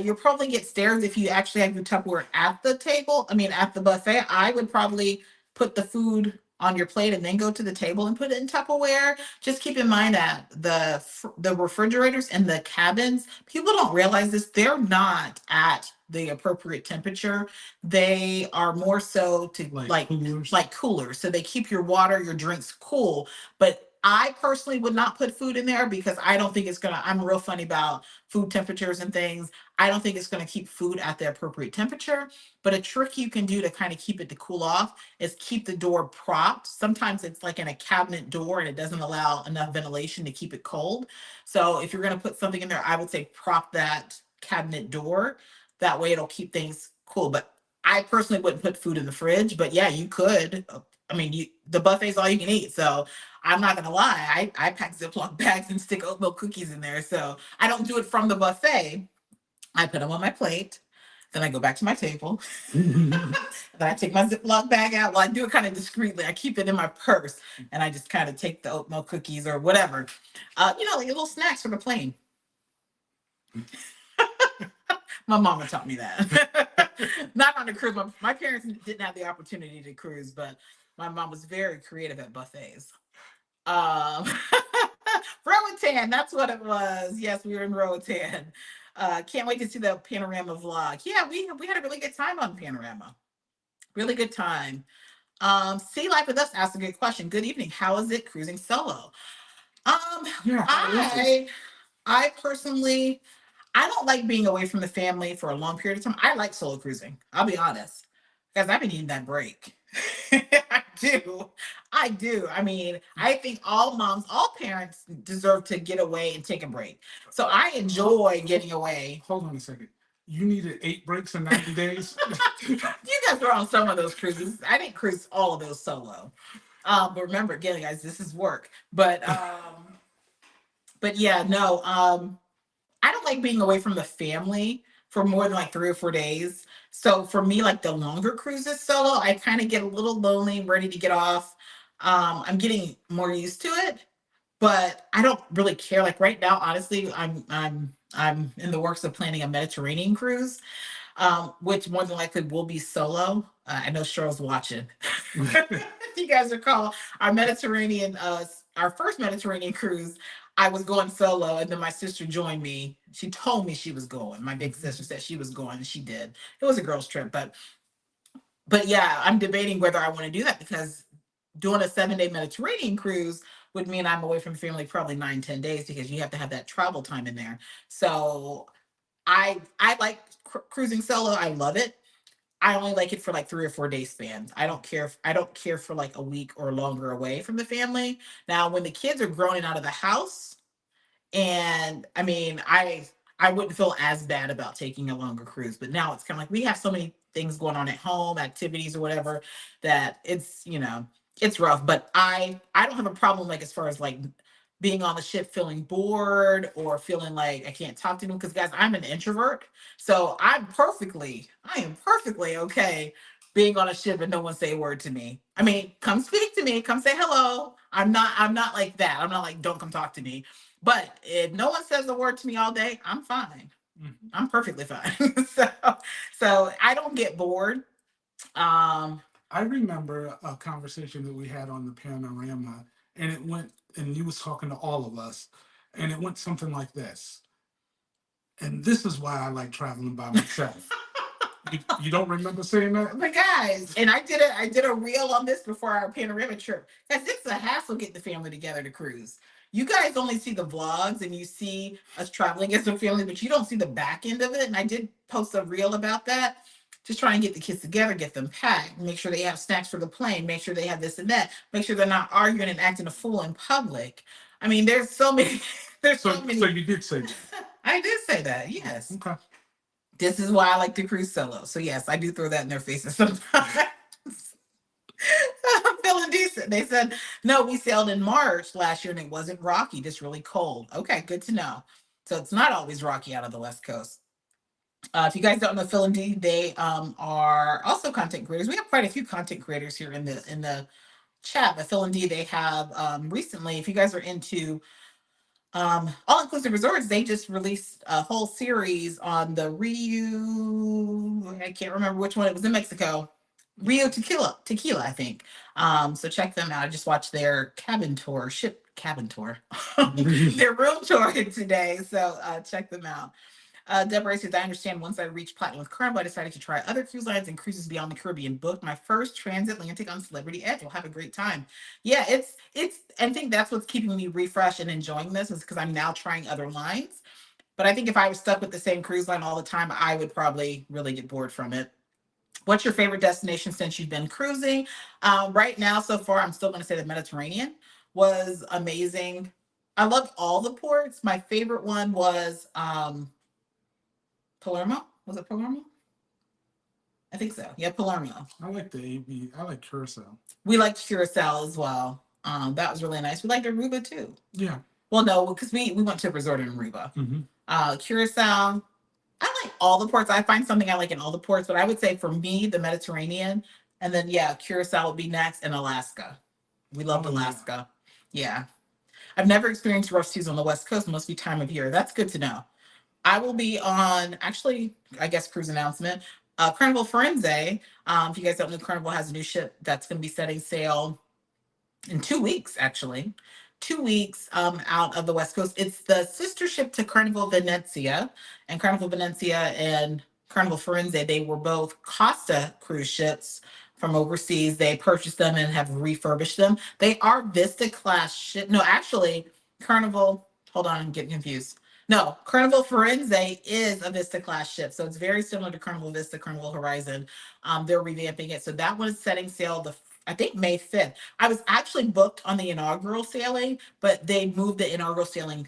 Speaker 1: You'll probably get stares if you actually have your Tupperware at the table. At the buffet. I would probably put the food on your plate and then go to the table and put it in Tupperware. Just keep in mind that the refrigerators and the cabins, people don't realize this, they're not at the appropriate temperature. They are more so to like coolers. So they keep your water, your drinks cool. But I personally would not put food in there because I don't think it's I'm real funny about food temperatures and things. I don't think it's going to keep food at the appropriate temperature. But a trick you can do to kind of keep it to cool off is keep the door propped. Sometimes it's like in a cabinet door and it doesn't allow enough ventilation to keep it cold. So if you're going to put something in there, I would say prop that cabinet door. That way it'll keep things cool. But I personally wouldn't put food in the fridge. But yeah, you could. The buffet's all you can eat. So I'm not going to lie. I pack Ziploc bags and stick oatmeal cookies in there. So I don't do it from the buffet. I put them on my plate. Then I go back to my table. Then I take my Ziploc bag out. Well, I do it kind of discreetly. I keep it in my purse. And I just kind of take the oatmeal cookies or whatever. Like little snacks for the plane. My mama taught me that. Not on the cruise. My parents didn't have the opportunity to cruise, but my mom was very creative at buffets. Roatan, that's what it was. Yes, we were in Roatan. Can't wait to see the Panorama vlog. Yeah, we had a really good time on Panorama. Really good time. Sea Life with Us asked a good question. Good evening. How is it cruising solo? I personally, I don't like being away from the family for a long period of time. I like solo cruising. I'll be honest, because I've been needing that break. I do. I do. I mean, I think all moms, all parents deserve to get away and take a break. So I enjoy getting away.
Speaker 2: Hold on a second. You needed 8 breaks in 90 days?
Speaker 1: You guys were on some of those cruises. I didn't cruise all of those solo. But remember, again, guys, this is work. But yeah, no. I don't like being away from the family for more than like 3 or 4 days. So for me, like the longer cruises solo, I kind of get a little lonely, ready to get off. I'm getting more used to it, but I don't really care. Like right now, honestly, I'm in the works of planning a Mediterranean cruise, which more than likely will be solo. I know Cheryl's watching. If you guys recall, our Mediterranean, our first Mediterranean cruise, I was going solo, and then my sister joined me. She told me she was going. My big sister said she was going, and she did. It was a girls' trip, but yeah, I'm debating whether I want to do that because doing a 7 day Mediterranean cruise would mean I'm away from family probably 9, 10 days because you have to have that travel time in there. So I like cruising solo. I love it. I only like it for like 3 or 4 day spans. I don't care for like a week or longer away from the family. Now, when the kids are growing out of the house, and I mean, I wouldn't feel as bad about taking a longer cruise, but now it's kind of like we have so many things going on at home, activities or whatever, that it's rough. But I don't have a problem like as far as like being on the ship feeling bored or feeling like I can't talk to them because guys, I'm an introvert. So I am perfectly okay being on a ship and no one say a word to me. I mean, come speak to me, come say hello. I'm not like that. I'm not like don't come talk to me. But if no one says a word to me all day, I'm fine. I'm perfectly fine. so so I don't get bored. Um
Speaker 2: I remember a conversation that we had on the panorama, and it went, and you was talking to all of us, and it went something like this. And this is why I like traveling by myself. You don't remember saying that?
Speaker 1: But guys, and I did a reel on this before our panorama trip. Guys, it's a hassle getting the family together to cruise. You guys only see the vlogs and you see us traveling as a family, but you don't see the back end of it. And I did post a reel about that. Just try and get the kids together, get them packed, make sure they have snacks for the plane, make sure they have this and that, make sure they're not arguing and acting a fool in public. I mean, there's so many, there's so many.
Speaker 2: So you did say that.
Speaker 1: I did say that, yes.
Speaker 2: Okay.
Speaker 1: This is why I like to cruise solo. So yes, I do throw that in their faces sometimes. I'm feeling decent. They said, no, we sailed in March last year and it wasn't rocky, just really cold. Okay, good to know. So it's not always rocky out of the West Coast. If you guys don't know Phil and D, they are also content creators. We have quite a few content creators here in the chat. But Phil and D, they have recently, if you guys are into all inclusive resorts, they just released a whole series on the Rio. I can't remember which one. It was in Mexico. Rio Tequila, I think. So check them out. I just watched their ship cabin tour, their room tour today. So check them out. Deborah says, I understand once I reached platinum with Carnival, I decided to try other cruise lines and cruises beyond the Caribbean. Booked my first transatlantic on Celebrity Edge. We'll have a great time. Yeah, I think that's what's keeping me refreshed and enjoying this is because I'm now trying other lines. But I think if I was stuck with the same cruise line all the time, I would probably really get bored from it. What's your favorite destination since you've been cruising? Right now, so far, I'm still going to say the Mediterranean was amazing. I loved all the ports. My favorite one was Palermo. Was it Palermo? I think so. Yeah, Palermo.
Speaker 2: I like the AB. I like Curacao.
Speaker 1: We liked Curacao as well. That was really nice. We liked Aruba too.
Speaker 2: Yeah.
Speaker 1: Well, no, because we went to a resort in Aruba. Curacao. I like all the ports. I find something I like in all the ports, but I would say for me, the Mediterranean, and then yeah, Curacao would be next, and Alaska. We loved Alaska. Yeah. I've never experienced rough seas on the West Coast. Must be time of year. That's good to know. I will be on, actually, I guess, cruise announcement. Carnival Firenze. If you guys don't know, Carnival has a new ship that's going to be setting sail in 2 weeks, actually. 2 weeks out of the West Coast. It's the sister ship to Carnival Venezia. And Carnival Venezia and Carnival Firenze, they were both Costa cruise ships from overseas. They purchased them and have refurbished them. They are Vista class ship. No, actually, Carnival, hold on, I'm getting confused. No, Carnival Firenze is a Vista class ship. So it's very similar to Carnival Vista, Carnival Horizon. They're revamping it. So that one is setting sail the I think May 5th. I was actually booked on the inaugural sailing, but they moved the inaugural sailing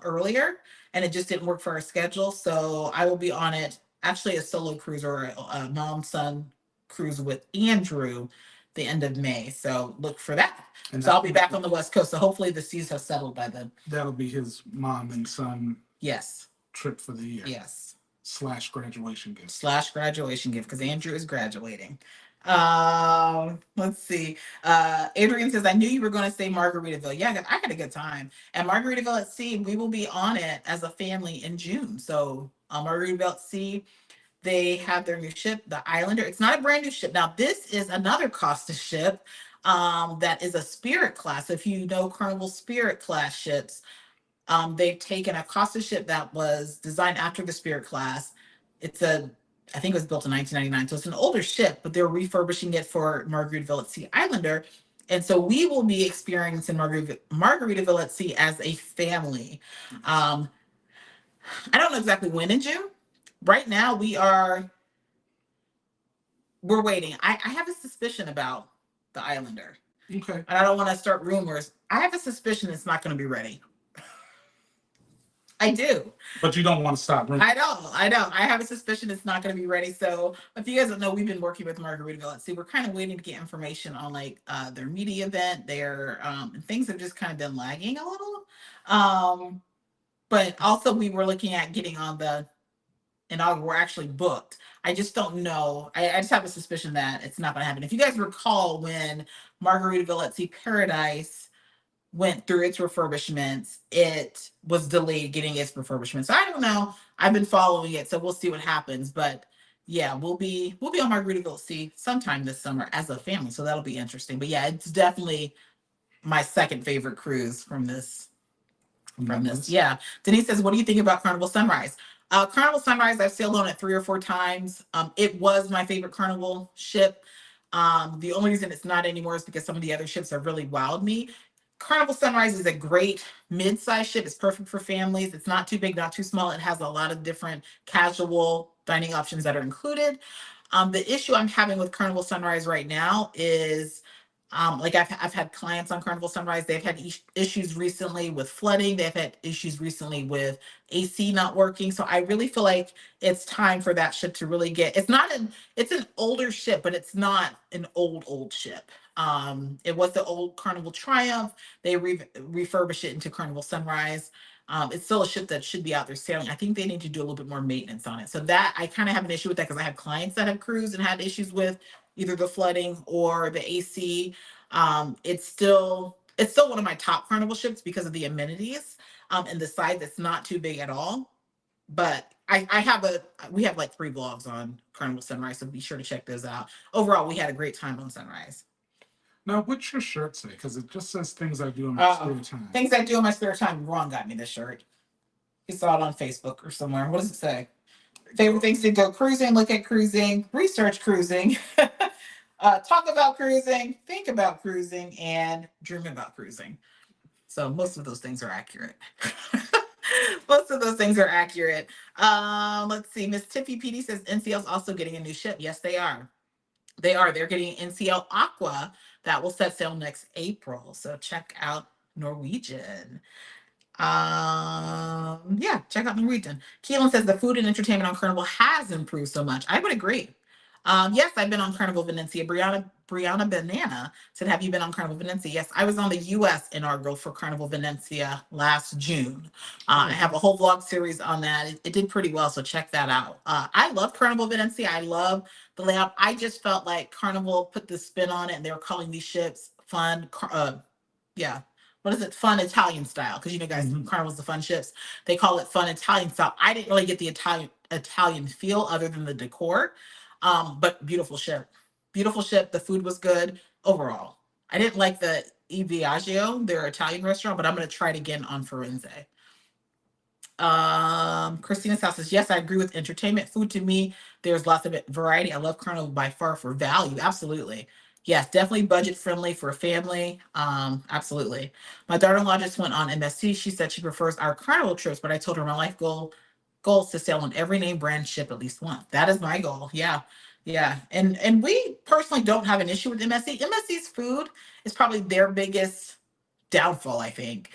Speaker 1: earlier, and it just didn't work for our schedule. So I will be on it, actually a solo cruise or a mom son cruise with Andrew the end of May. So look for that.
Speaker 2: And
Speaker 1: so I'll be back on the West Coast. So hopefully the seas have settled by then.
Speaker 2: That'll be his mom and son
Speaker 1: Yes.
Speaker 2: trip for the year.
Speaker 1: Yes.
Speaker 2: Slash graduation gift.
Speaker 1: Slash graduation gift, because Andrew is graduating. Let's see. Adrian says, I knew you were going to say Margaritaville. Yeah, I had a good time. And Margaritaville at Sea, we will be on it as a family in June. So Margaritaville at Sea, they have their new ship, the Islander. It's not a brand new ship. Now, this is another Costa ship that is a Spirit class. If you know Carnival Spirit class ships, they've taken a Costa ship that was designed after the Spirit class. I think it was built in 1999, so it's an older ship, but they're refurbishing it for Margaritaville at Sea Islander. And so we will be experiencing Margaritaville at Sea as a family. I don't know exactly when in June. Right now we're waiting. I have a suspicion about the Islander.
Speaker 2: Okay.
Speaker 1: And I don't want to start rumors. I have a suspicion it's not going to be ready. I do.
Speaker 2: But you don't want to stop.
Speaker 1: I don't. I have a suspicion it's not going to be ready. So if you guys don't know, we've been working with Margaritaville at Sea. We're kind of waiting to get information on like their media event. Their things have just kind of been lagging a little. But also we were looking at getting on the inaugural. We're actually booked. I just don't know. I just have a suspicion that it's not going to happen. If you guys recall when Margaritaville at Sea Paradise went through its refurbishments, it was delayed getting its refurbishments. So I don't know. I've been following it, so we'll see what happens. But yeah, we'll be on Margaritaville Sea sometime this summer as a family. So that'll be interesting. But yeah, it's definitely my second favorite cruise from this. Yeah. Denise says, what do you think about Carnival Sunrise? Carnival Sunrise, I've sailed on it 3 or 4 times. It was my favorite Carnival ship. The only reason it's not anymore is because some of the other ships have really wowed me. Carnival Sunrise is a great mid-size ship. It's perfect for families. It's not too big, not too small. It has a lot of different casual dining options that are included. The issue I'm having with Carnival Sunrise right now is like I've had clients on Carnival Sunrise. They've had issues recently with flooding. They've had issues recently with AC not working. So I really feel like it's time for that ship to really it's an older ship, but it's not an old ship. It was the old Carnival Triumph. They refurbished it into Carnival Sunrise. It's still a ship that should be out there sailing. I think they need to do a little bit more maintenance on it. So that I kind of have an issue with that because I have clients that have cruised and had issues with either the flooding or the AC. It's still one of my top Carnival ships because of the amenities and the size. It's not too big at all. But we have like 3 vlogs on Carnival Sunrise, so be sure to check those out. Overall, we had a great time on Sunrise.
Speaker 2: Now, what's your shirt say? Because it just says things I do in my spare time.
Speaker 1: Things I do in my spare time. Ron got me this shirt. He saw it on Facebook or somewhere. What does it say? Favorite things to go cruising, look at cruising, research cruising, talk about cruising, think about cruising, and dream about cruising. So most of those things are accurate. Most of those things are accurate. Let's see. Miss Tiffy PD says NCL's also getting a new ship. Yes, they are. They're getting NCL Aqua that will set sail next April. So check out Norwegian. Yeah, check out Norwegian. Keelan says the food and entertainment on Carnival has improved so much. I would agree. Yes, I've been on Carnival Venecia. Brianna Banana said, have you been on Carnival Venecia? Yes, I was on the US inaugural for Carnival Venecia last June. I have a whole vlog series on that. It did pretty well, so check that out. I love Carnival Venecia. I love the layout. I just felt like Carnival put the spin on it, and they were calling these ships fun. What is it? Fun Italian style. Because guys, Carnival's the fun ships. They call it fun Italian style. I didn't really get the Italian feel other than the decor. But beautiful ship. Beautiful ship. The food was good overall. I didn't like the I Viaggio, their Italian restaurant, but I'm going to try it again on Firenze. Christina's house says, yes, I agree with entertainment. Food to me, there's lots of variety. I love Carnival by far for value. Absolutely. Yes, definitely budget friendly for a family. Absolutely. My daughter-in-law just went on MSC. She said she prefers our Carnival trips, but I told her my life goal is to sail on every name brand ship at least once. That is my goal. Yeah. Yeah, and we personally don't have an issue with MSC. MSC's food is probably their biggest downfall, I think.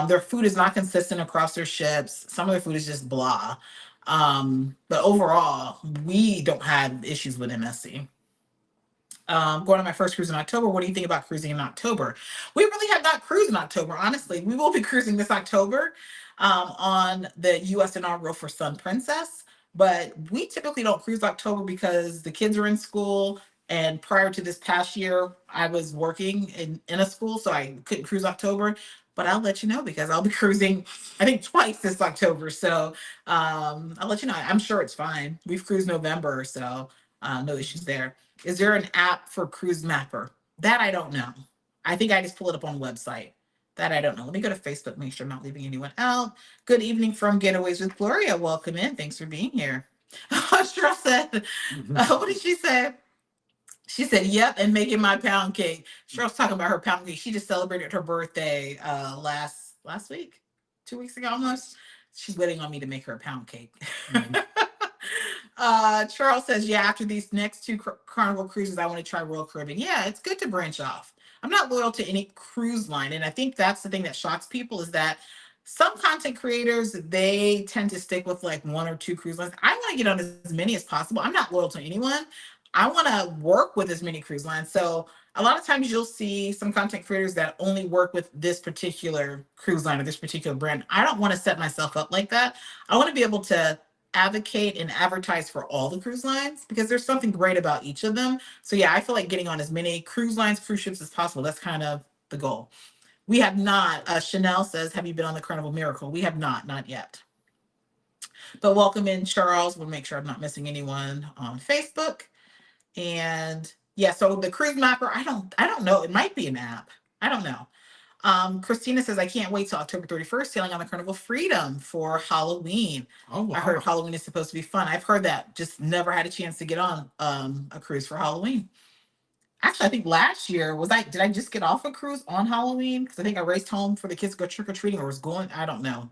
Speaker 1: Their food is not consistent across their ships. Some of their food is just blah. But overall, we don't have issues with MSC. Going on my first cruise in October. What do you think about cruising in October? We really have not cruised in October, honestly. We will be cruising this October on the U.S. inaugural for Sun Princess, but we typically don't cruise October because the kids are in school. And prior to this past year, I was working in a school, so I couldn't cruise October. But I'll let you know because I'll be cruising, I think, twice this October. So I'll let you know. I'm sure it's fine. We've cruised November, so no issues there. Is there an app for Cruise Mapper? That I don't know. I think I just pull it up on the website. That I don't know. Let me go to Facebook, make sure I'm not leaving anyone out. Good evening from Getaways with Gloria. Welcome in. Thanks for being here. Cheryl said, what did she say? She said, yep, and making my pound cake. Cheryl's talking about her pound cake. She just celebrated her birthday last week, 2 weeks ago almost. She's waiting on me to make her a pound cake. Mm-hmm. Charles says, yeah, after these next two Carnival cruises, I want to try Royal Caribbean. Yeah, it's good to branch off. I'm not loyal to any cruise line. And I think that's the thing that shocks people is that some content creators, they tend to stick with like one or two cruise lines. I want to get on as many as possible. I'm not loyal to anyone. I want to work with as many cruise lines. So a lot of times you'll see some content creators that only work with this particular cruise line or this particular brand. I don't want to set myself up like that. I want to be able to advocate and advertise for all the cruise lines because there's something great about each of them. So yeah, I feel like getting on as many cruise lines, cruise ships as possible. That's kind of the goal. We have not. Chanel says, have you been on the Carnival Miracle? We have not yet. But welcome in, Charles. We'll make sure I'm not missing anyone on Facebook. And yeah, so the Cruise Mapper, I don't know. It might be an app. I don't know. Christina says, I can't wait till October 31st, sailing on the Carnival Freedom for Halloween. Oh, wow. I heard Halloween is supposed to be fun. I've heard that, just never had a chance to get on a cruise for Halloween. Actually, I think last year, did I just get off a cruise on Halloween? Because I think I raced home for the kids to go trick-or-treating or was going, I don't know.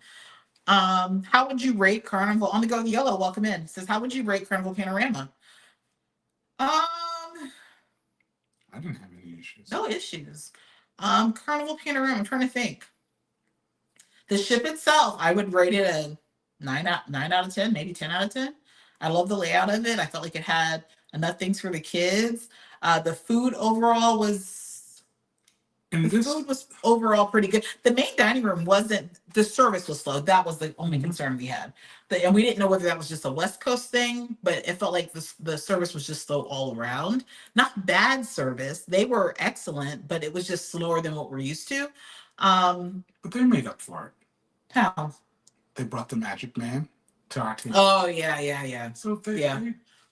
Speaker 1: How would you rate Carnival? On the Go Yellow, welcome in. It says, how would you rate Carnival Panorama? I didn't have any issues. No issues. Carnival Panorama, I'm trying to think. The ship itself, I would rate it a 9 out of 10, maybe 10 out of 10. I love the layout of it. I felt like it had enough things for the kids. The food overall was overall pretty good. The main dining room the service was slow. That was the only concern we had. And we didn't know whether that was just a West Coast thing, but it felt like the service was just slow all around. Not bad service. They were excellent, but it was just slower than what we're used to. But they made up for it. How? They brought the Magic Man to our team. Oh, yeah. So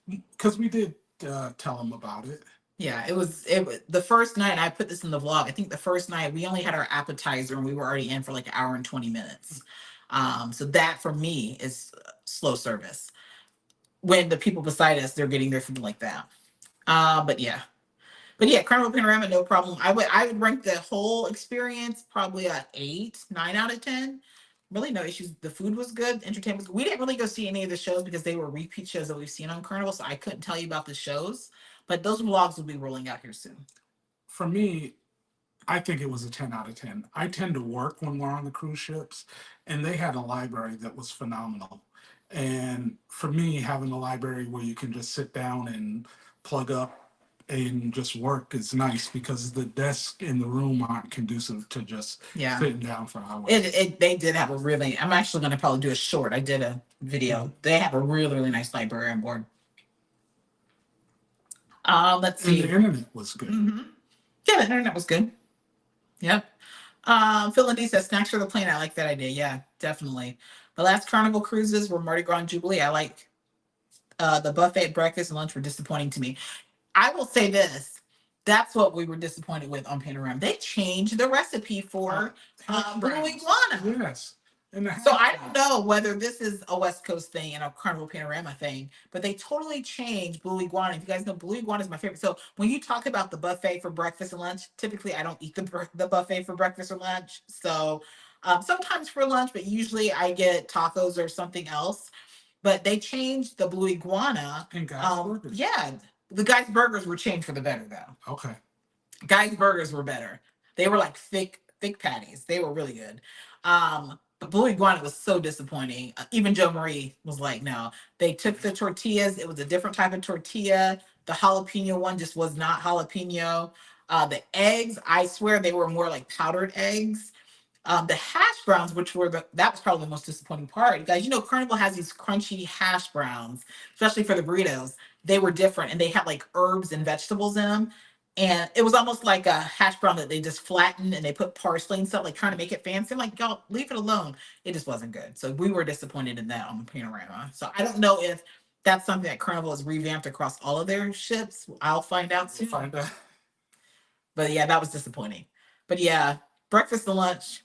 Speaker 1: because we did tell them about it. Yeah, it was the first night. I put this in the vlog. I think the first night we only had our appetizer and we were already in for like an hour and 20 minutes. So that for me is slow service. When the people beside us, they're getting their food like that. But yeah, Carnival Panorama, no problem. I would rank the whole experience probably a 9 out of 10. Really no issues. The food was good. Entertainment was good. We didn't really go see any of the shows because they were repeat shows that we've seen on Carnival, so I couldn't tell you about the shows. But those vlogs will be rolling out here soon. For me, I think it was a 10 out of 10. I tend to work when we're on the cruise ships, and they had a library that was phenomenal. And for me, having a library where you can just sit down and plug up and just work is nice because the desk in the room aren't conducive to just sitting down for hours. They did have I'm actually going to probably do a short. I did a video. Mm-hmm. They have a really nice library on board. Let's see. And the internet was good. Mm-hmm. Yeah, the internet was good. Yep. Phil and D says, snacks for the plane. I like that idea. Yeah, definitely. The last Carnival cruises were Mardi Gras and Jubilee. I like the buffet breakfast and lunch were disappointing to me. I will say this. That's what we were disappointed with on Panorama. They changed the recipe for Blue Iguana. Yes. So I don't know whether this is a West Coast thing and a Carnival Panorama thing, but they totally changed Blue Iguana. If you guys know, Blue Iguana is my favorite. So when you talk about the buffet for breakfast and lunch, typically I don't eat the buffet for breakfast or lunch. So sometimes for lunch, but usually I get tacos or something else. but they changed the Blue Iguana.
Speaker 2: And guys burgers.
Speaker 1: Yeah, the guys' burgers were changed for the better though.
Speaker 2: Okay.
Speaker 1: Guys' burgers were better. They were like thick patties. They were really good. But Blue Iguana was so disappointing. Even Joe Marie was like, no. They took the tortillas. It was a different type of tortilla. The jalapeno one just was not jalapeno. The eggs, I swear they were more like powdered eggs. The hash browns, which were that was probably the most disappointing part. Guys, you know, Carnival has these crunchy hash browns, especially for the burritos. They were different and they had like herbs and vegetables in them. And it was almost like a hash brown that they just flattened and they put parsley and stuff, like trying to make it fancy. I'm like, y'all, leave it alone. It just wasn't good. So we were disappointed in that on the Panorama. So I don't know if that's something that Carnival has revamped across all of their ships. I'll find out soon.
Speaker 2: Find out.
Speaker 1: But yeah, that was disappointing. But yeah, breakfast and lunch,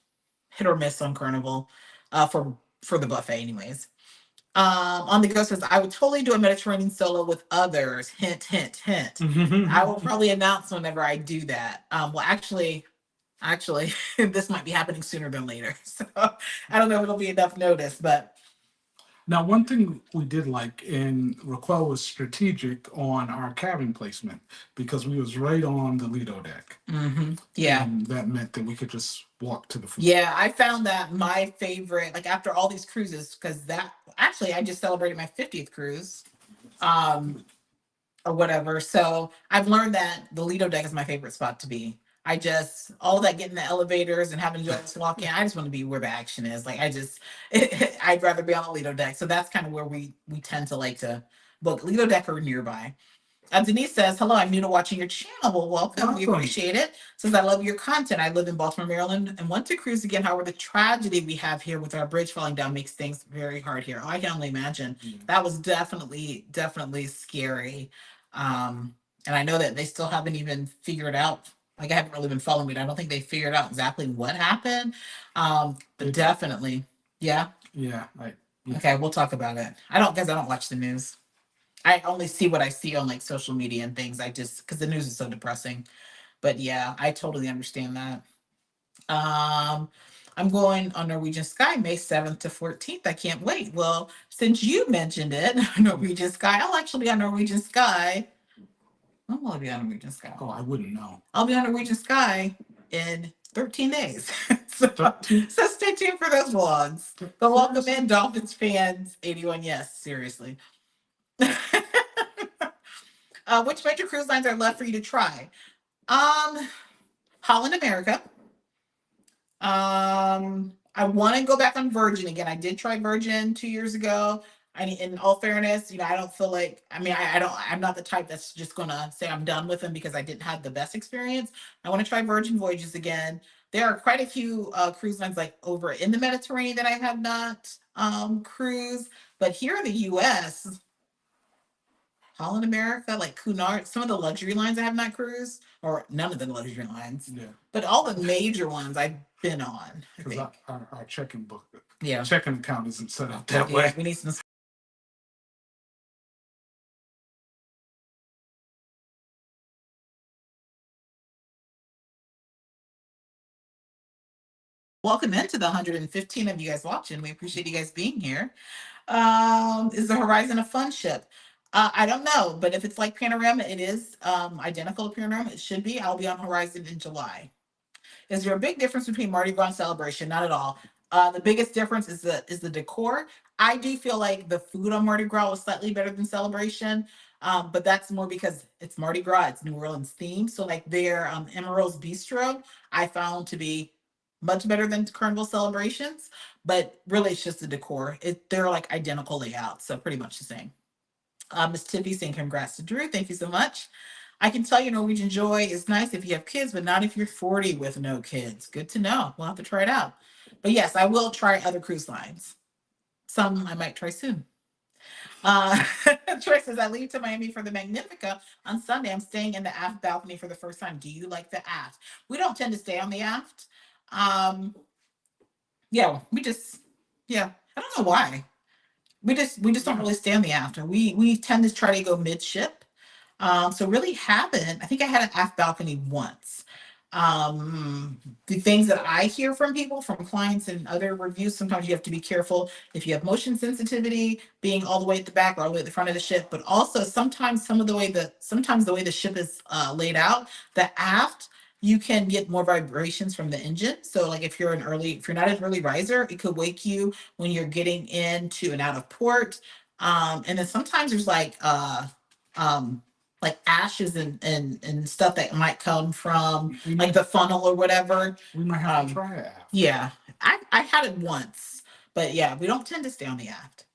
Speaker 1: hit or miss on Carnival, for the buffet, anyways. On the go says I would totally do a Mediterranean solo with others. Hint, hint, hint. I will probably announce whenever I do that. Well, actually, this might be happening sooner than later. So I don't know if it'll be enough notice, but
Speaker 2: Now, one thing we did like in RacQuelle was strategic on our cabin placement because we was right on the Lido deck.
Speaker 1: Yeah.
Speaker 2: And that meant that we could just walk to the food.
Speaker 1: Yeah, I found that my favorite, like after all these cruises, because that actually I just celebrated my 50th cruise. Or whatever. So I've learned that the Lido deck is my favorite spot to be. I just all that getting the elevators and having to walk in. I just want to be where the action is. Like I'd rather be on the Lido deck. So that's kind of where we tend to like to book Lido deck or nearby. Denise says, hello, I'm new to watching your channel. Well, welcome. We appreciate it. Says, I love your content. I live in Baltimore, Maryland, and want to cruise again. However, the tragedy we have here with our bridge falling down makes things very hard here. Oh, I can only imagine. That was definitely scary. And I know that they still haven't even figured out. Like I haven't really been following it. I don't think they figured out exactly what happened. But definitely, yeah.
Speaker 2: Yeah.
Speaker 1: Okay, we'll talk about it. I don't watch the news. I only see what I see on like social media and things. Because the news is so depressing. But yeah, I totally understand that. I'm going on Norwegian Sky May 7th to 14th. I can't wait. Well, since you mentioned it, Norwegian Sky, I'll actually be on Norwegian Sky. When will I be on Norwegian Sky?
Speaker 2: Oh, I wouldn't know.
Speaker 1: I'll be on Norwegian Sky in 13 days. so stay tuned for those vlogs. But welcome in, Dolphins fans. 81, yes, seriously. Which major cruise lines are left for you to try? Holland America. I want to go back on Virgin again. I did try Virgin 2 years ago. In all fairness, I don't feel like, I'm not the type that's just gonna say I'm done with them because I didn't have the best experience. I want to try Virgin Voyages again. There are quite a few cruise lines like over in the Mediterranean that I have not cruised, but here in the US, Holland America, like Cunard, some of the luxury lines I have not cruised, or none of the luxury lines.
Speaker 2: Yeah.
Speaker 1: But all the major ones I've been on.
Speaker 2: Because our checking book,
Speaker 1: yeah,
Speaker 2: checking account isn't set up that way.
Speaker 1: We need some. Welcome into the 115 of you guys watching. We appreciate you guys being here. Is the Horizon a fun ship? I don't know, but if it's like Panorama, it is identical to Panorama. It should be. I'll be on Horizon in July. Is there a big difference between Mardi Gras and Celebration? Not at all. The biggest difference is the decor. I do feel like the food on Mardi Gras was slightly better than Celebration, but that's more because it's Mardi Gras. It's New Orleans themed. So like their Emerald's Bistro, I found to be much better than Carnival Celebrations, but really it's just the decor. They're like identical layouts, so pretty much the same. Miss Tiffy saying congrats to Drew. Thank you so much. I can tell you Norwegian Joy is nice if you have kids, but not if you're 40 with no kids. Good to know. We'll have to try it out. But yes, I will try other cruise lines. Some I might try soon. Troy says, I leave to Miami for the Magnifica on Sunday. I'm staying in the aft balcony for the first time. Do you like the aft? We don't tend to stay on the aft. Yeah, I don't know why. We just don't really stay on the after. We tend to try to go midship. So really haven't. I think I had an aft balcony once. The things that I hear from people, from clients and other reviews, sometimes you have to be careful if you have motion sensitivity, being all the way at the back or all the way at the front of the ship. But also sometimes sometimes the way the ship is laid out, the aft, you can get more vibrations from the engine. So like if you're not an early riser, it could wake you when you're getting into and out of port. And then sometimes there's um ashes and stuff that might come from like the funnel or whatever.
Speaker 2: We might have to
Speaker 1: Um,
Speaker 2: try that.
Speaker 1: yeah, I had it once, but yeah, we don't tend to stay on the aft.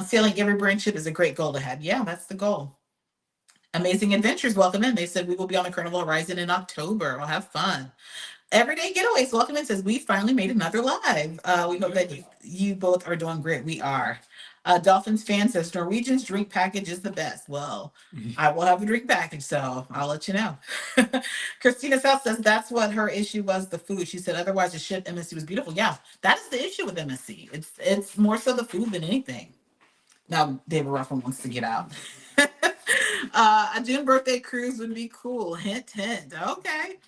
Speaker 1: Sailing every brand ship is a great goal to have. Yeah, that's the goal. Amazing Adventures, welcome in. They said we will be on the Carnival Horizon in October. We'll have fun. Everyday Getaways, welcome in, says we finally made another live. We hope that you both are doing great. We are. Dolphins fan says Norwegian's drink package is the best. Well, I will have a drink package, so I'll let you know. Christina South says that's what her issue was, the food. She said otherwise the ship MSC was beautiful. Yeah, that is the issue with MSC. It's more so the food than anything. Now David Ruffin wants to get out. A June birthday cruise would be cool. Hint, hint. Okay.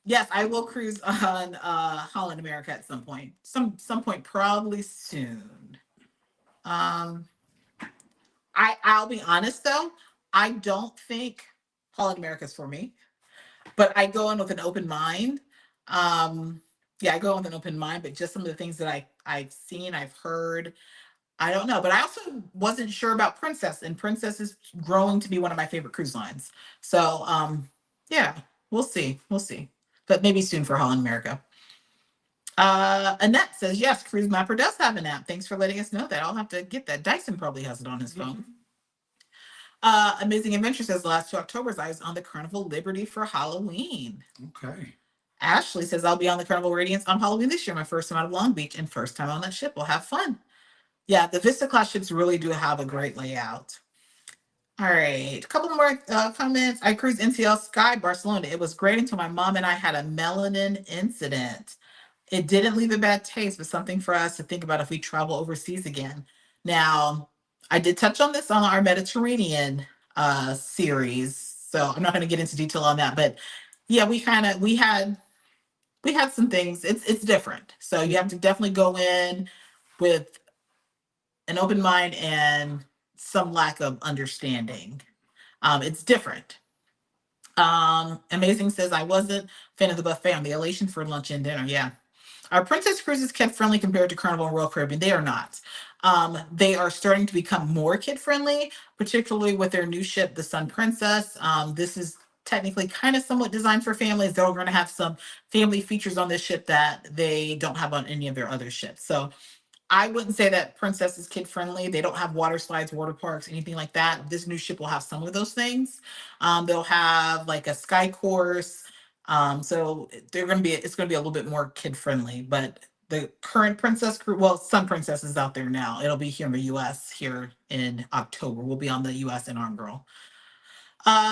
Speaker 1: Yes, I will cruise on Holland America at some point. Some point probably soon. Um I'll be honest though, I don't think Holland America is for me, but I go in with an open mind. Um yeah, I go in with an open mind, but just some of the things that I've seen, I've heard, I don't know. But I also wasn't sure about Princess, and Princess is growing to be one of my favorite cruise lines. So yeah, we'll see. We'll see. But maybe soon for Holland America. Annette says, yes, Cruise Mapper does have an app. Thanks for letting us know that. I'll have to get that. Dyson probably has it on his phone. Amazing Adventure says, the last 2 Octobers, I was on the Carnival Liberty for Halloween.
Speaker 2: Okay.
Speaker 1: Ashley says, I'll be on the Carnival Radiance on Halloween this year. My first time out of Long Beach and first time on that ship. We'll have fun. Yeah, the Vista class ships really do have a great layout. All right, a couple more comments. I cruised NCL Sky Barcelona. It was great until my mom and I had a melanin incident. It didn't leave a bad taste, but something for us to think about if we travel overseas again. Now, I did touch on this on our Mediterranean series, so I'm not going to get into detail on that. But yeah, we had some things. It's different, so you have to definitely go in with an open mind and some lack of understanding. It's different. Amazing says I wasn't a fan of the buffet on the elation for lunch and dinner. Yeah. Our Princess Cruises kept friendly compared to Carnival and Royal Caribbean. They are not. They are starting to become more kid friendly, particularly with their new ship, the Sun Princess. This is technically kind of somewhat designed for families. They're going to have some family features on this ship that they don't have on any of their other ships. So I wouldn't say that Princess is kid friendly. They don't have water slides, water parks, anything like that. This new ship will have some of those things. They'll have like a sky course. So it's gonna be a little bit more kid friendly. But the current Princess crew, well, some Princess is out there now. It'll be here in the U.S. here in October. We'll be on the U.S. and Arm Girl.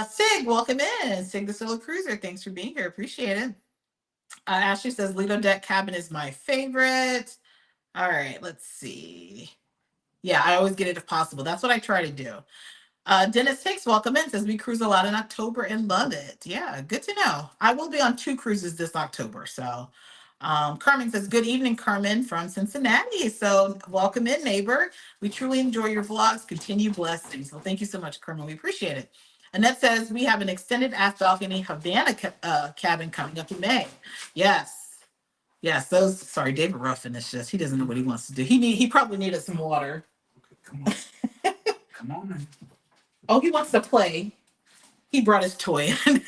Speaker 1: Sig, welcome in. Sig the Solo Cruiser. Thanks for being here. Appreciate it. Ashley says Lido Deck cabin is my favorite. All right, let's see. Yeah, I always get it if possible. That's what I try to do. Dennis Hicks, welcome in, says we cruise a lot in October and love it. Yeah, good to know. I will be on 2 cruises this October. So Carmen says, good evening, Carmen from Cincinnati. So welcome in, neighbor. We truly enjoy your vlogs. Continue blessings. Well, thank you so much, Carmen. We appreciate it. Annette says we have an extended aft balcony Havana cabin coming up in May. Yes. Yes, those. Sorry, David Ruffin is just. He doesn't know what he wants to do. He probably needed some water.
Speaker 2: Okay, come on. Come on. Man.
Speaker 1: Oh, he wants to play. He brought his toy in.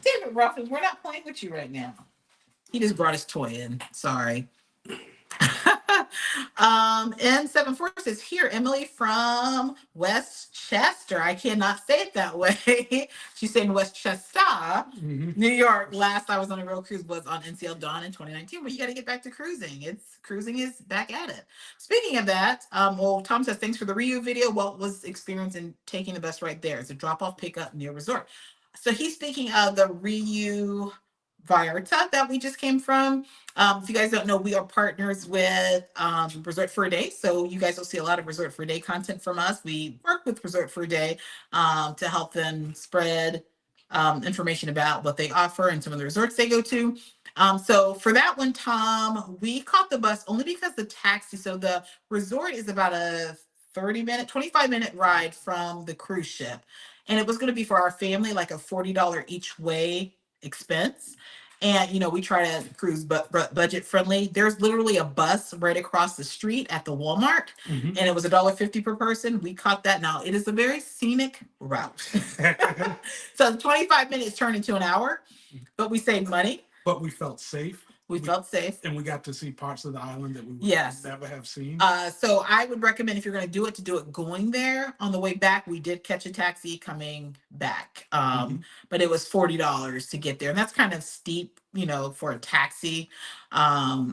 Speaker 1: David Ruffin, we're not playing with you right now. He just brought his toy in. Sorry. N74 says here, Emily from Westchester. I cannot say it that way. She's saying Westchester, New York. Last I was on a road cruise was on NCL Dawn in 2019. But you got to get back to cruising. Cruising is back at it. Speaking of that, well, Tom says thanks for the Rio video. What was experience in taking the bus right there? It's a drop-off pickup near resort. So he's speaking of the Rio Vallarta that we just came from. If you guys don't know, we are partners with Resort for a Day. So you guys will see a lot of Resort for a Day content from us. We work with Resort for a Day to help them spread information about what they offer and some of the resorts they go to. So for that one, Tom, we caught the bus only because the taxi, so the resort is about a 30-minute, 25-minute ride from the cruise ship. And it was going to be for our family, like a $40 each way expense. And, we try to cruise budget friendly. There's literally a bus right across the street at the Walmart, and it was $1.50 per person. We caught that. Now, it is a very scenic route. So 25 minutes turned into an hour, but we saved money.
Speaker 2: But we felt safe.
Speaker 1: We felt safe.
Speaker 2: And we got to see parts of the island that we would never have seen.
Speaker 1: So I would recommend, if you're going to do it going there. On the way back, we did catch a taxi coming back. But it was $40 to get there. And that's kind of steep, for a taxi.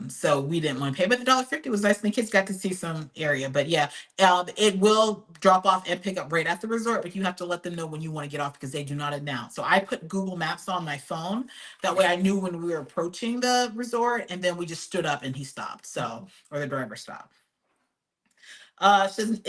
Speaker 1: So we didn't want to pay. But the $1.50 was nice. And the kids got to see some area. But yeah, it will drop off and pick up right at the resort. But you have to let them know when you want to get off, because they do not announce. So I put Google Maps on my phone. That way I knew when we were approaching the resort. And then we just stood up and he stopped. Or the driver stopped. Says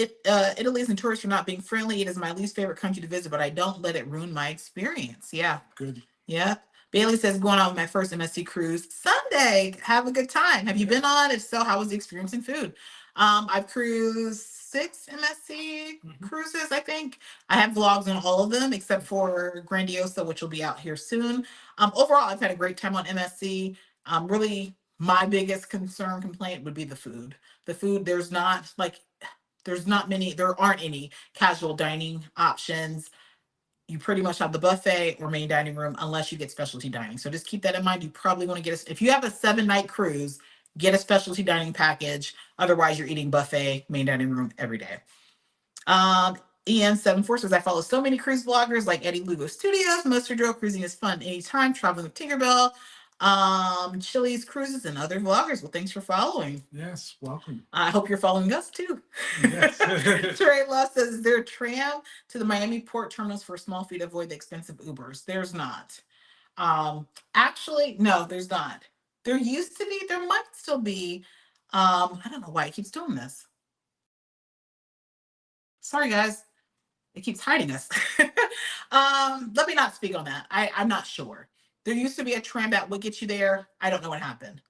Speaker 1: Italy's notorious for not being friendly. It is my least favorite country to visit, but I don't let it ruin my experience. Yeah.
Speaker 2: Good.
Speaker 1: Yeah. Bailey says, going on with my first MSC cruise Sunday. Have a good time. Have you been on? If so, how was the experience in food? I've cruised 6 MSC cruises, I think. I have vlogs on all of them except for Grandiosa, which will be out here soon. Overall, I've had a great time on MSC. Really, my biggest complaint would be the food. The food, there aren't any casual dining options. You pretty much have the buffet or main dining room unless you get specialty dining. So just keep that in mind. You probably want to if you have a 7-night cruise, get a specialty dining package. Otherwise, you're eating buffet, main dining room every day. Ian74 says, I follow so many cruise bloggers like Eddie Lugo Studios. Most Drill cruising is fun anytime. Traveling with Tinkerbell, Chili's Cruises, and other vloggers. Well, thanks for following.
Speaker 2: Yes, welcome.
Speaker 1: I hope you're following us too.
Speaker 2: Yes.
Speaker 1: Trey Love says, is there a tram to the Miami port terminals for a small fee to avoid the expensive Ubers? There's not. Actually, no, there's not. There used to be. There might still be. I don't know why it keeps doing this. Sorry, guys. It keeps hiding us. Let me not speak on that. I'm not sure. There used to be a tram that would get you there. I don't know what happened.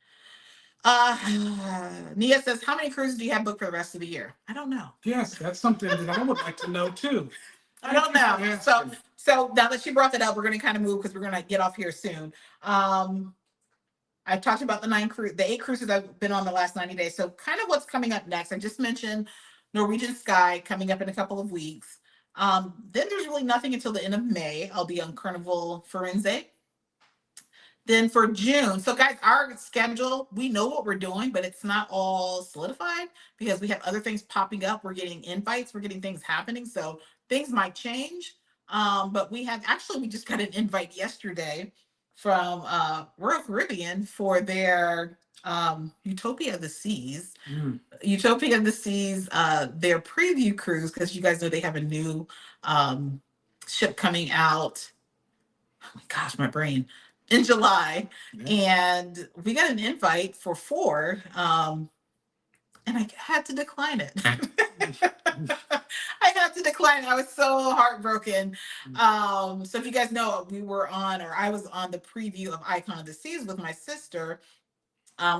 Speaker 1: Nia says, how many cruises do you have booked for the rest of the year? I don't know.
Speaker 2: Yes, that's something that I would like to know too.
Speaker 1: I don't know. So now that she brought that up, we're going to kind of move because we're going to get off here soon. I talked about the 8 cruises I've been on the last 90 days. So kind of what's coming up next. I just mentioned Norwegian Sky coming up in a couple of weeks. Then there's really nothing until the end of May. I'll be on Carnival Firenze. Then for June, so guys, our schedule, we know what we're doing, but it's not all solidified because we have other things popping up. We're getting invites, we're getting things happening. So things might change. But we just got an invite yesterday from Royal Caribbean for their Utopia of the Seas. Utopia of the Seas, their preview cruise, because you guys know they have a new ship coming out. Oh my gosh, my brain. In July. Yeah. And we got an invite for 4. And I had to decline it. I had to decline it. I was so heartbroken. So if you guys know, I was on the preview of Icon of the Seas with my sister,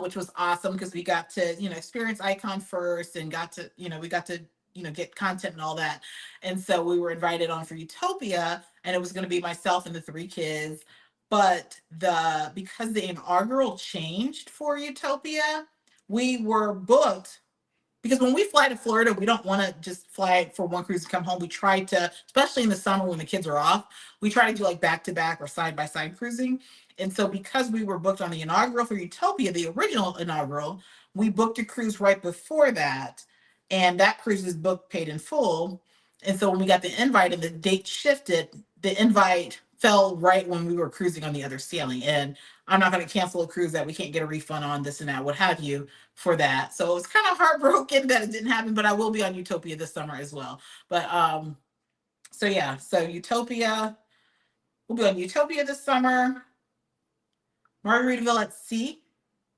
Speaker 1: which was awesome because we got to, experience Icon first and we got to, get content and all that. And so we were invited on for Utopia, and it was going to be myself and the 3 kids. But because the inaugural changed for Utopia, we were booked. Because when we fly to Florida, we don't want to just fly for one cruise and come home. We try to, especially in the summer when the kids are off, we try to do like back-to-back or side-by-side cruising. And so because we were booked on the inaugural for Utopia, the original inaugural, we booked a cruise right before that. And that cruise is booked, paid in full. And so when we got the invite and the date shifted, the invite fell right when we were cruising on the other sailing. And I'm not going to cancel a cruise that we can't get a refund on, this and that, what have you, for that. So it was kind of heartbroken that it didn't happen, but I will be on Utopia this summer as well. But so Utopia, we'll be on Utopia this summer. Margaritaville at Sea.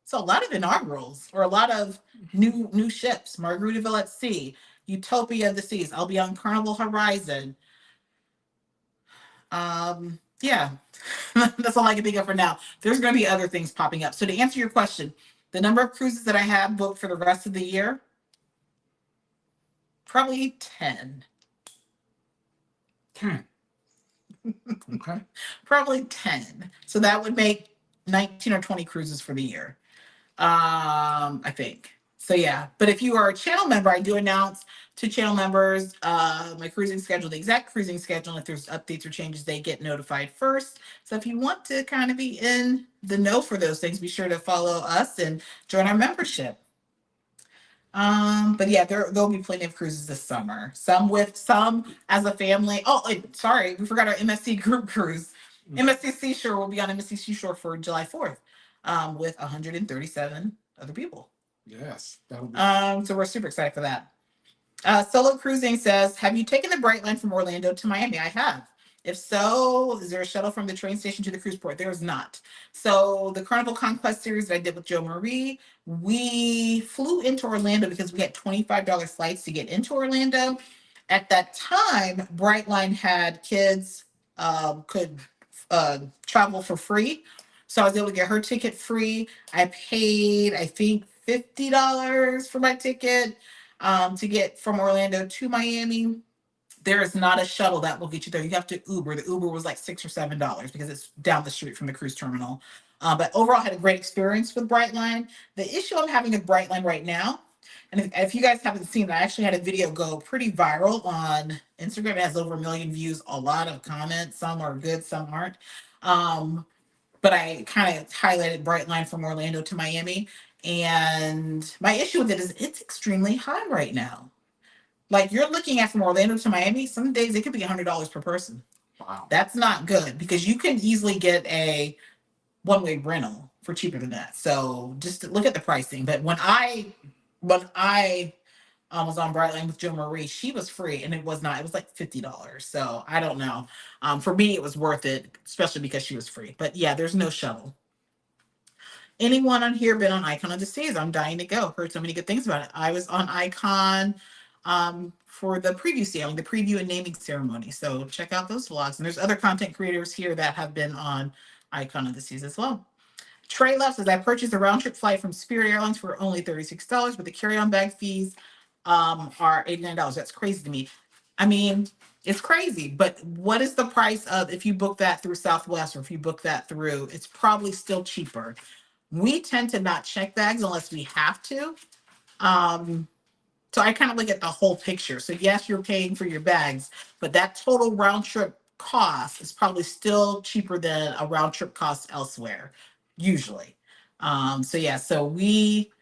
Speaker 1: So a lot of inaugurals or a lot of new ships. Margaritaville at Sea, Utopia of the Seas. I'll be on Carnival Horizon. Yeah, that's all I can think of for now. There's going to be other things popping up. So to answer your question, the number of cruises that I have booked for the rest of the year, probably 10.
Speaker 2: 10. Okay.
Speaker 1: Probably 10. So that would make 19 or 20 cruises for the year. I think. So yeah, but if you are a channel member, I do announce to channel members my cruising schedule, the exact cruising schedule. If there's updates or changes, they get notified first. So if you want to kind of be in the know for those things, be sure to follow us and join our membership. But yeah, there'll be plenty of cruises this summer. Some as a family. Oh, sorry, we forgot our MSC group cruise. MSC Seashore will be on MSC Seashore for July 4th, with 137 other people.
Speaker 2: Yes, that'll be.
Speaker 1: So we're super excited for that. Solo Cruising says, have you taken the Brightline from Orlando to Miami? I have. If so, is there a shuttle from the train station to the cruise port? There is not. So the Carnival Conquest series that I did with Joe Marie, we flew into Orlando because we had $25 flights to get into Orlando. At that time, Brightline had kids could travel for free. So I was able to get her ticket free. I paid, I think, $50 for my ticket to get from Orlando to Miami. There is not a shuttle that will get you there. You have to Uber. The Uber was like $6 or $7 because it's down the street from the cruise terminal. But overall, I had a great experience with Brightline. The issue I'm having with Brightline right now, and if you guys haven't seen it, I actually had a video go pretty viral on Instagram. It has over 1 million views, a lot of comments. Some are good, some aren't. But I kind of highlighted Brightline from Orlando to Miami. And my issue with it is it's extremely high right now. Like you're looking at from Orlando to Miami, some days it could be $100 per person.
Speaker 2: Wow.
Speaker 1: That's not good because you can easily get a one-way rental for cheaper than that. So just look at the pricing. But when I was on Brightline with Joe Marie, she was free and it was not, it was like $50. So I don't know. For me, it was worth it, especially because she was free. But yeah, there's no shuttle. Anyone on here been on Icon of the Seas? I'm dying to go. Heard so many good things about it. I was on Icon for the preview sailing, the preview and naming ceremony. So check out those vlogs. And there's other content creators here that have been on Icon of the Seas as well. Trey Love says, I purchased a round trip flight from Spirit Airlines for only $36, but the carry-on bag fees are $89. That's crazy to me. I mean, it's crazy, but what is the price of if you book that through Southwest or if you book that through, it's probably still cheaper. We tend to not check bags unless we have to. So I kind of look at the whole picture. So yes, you're paying for your bags, but that total round trip cost is probably still cheaper than a round trip cost elsewhere, usually. So yeah, so we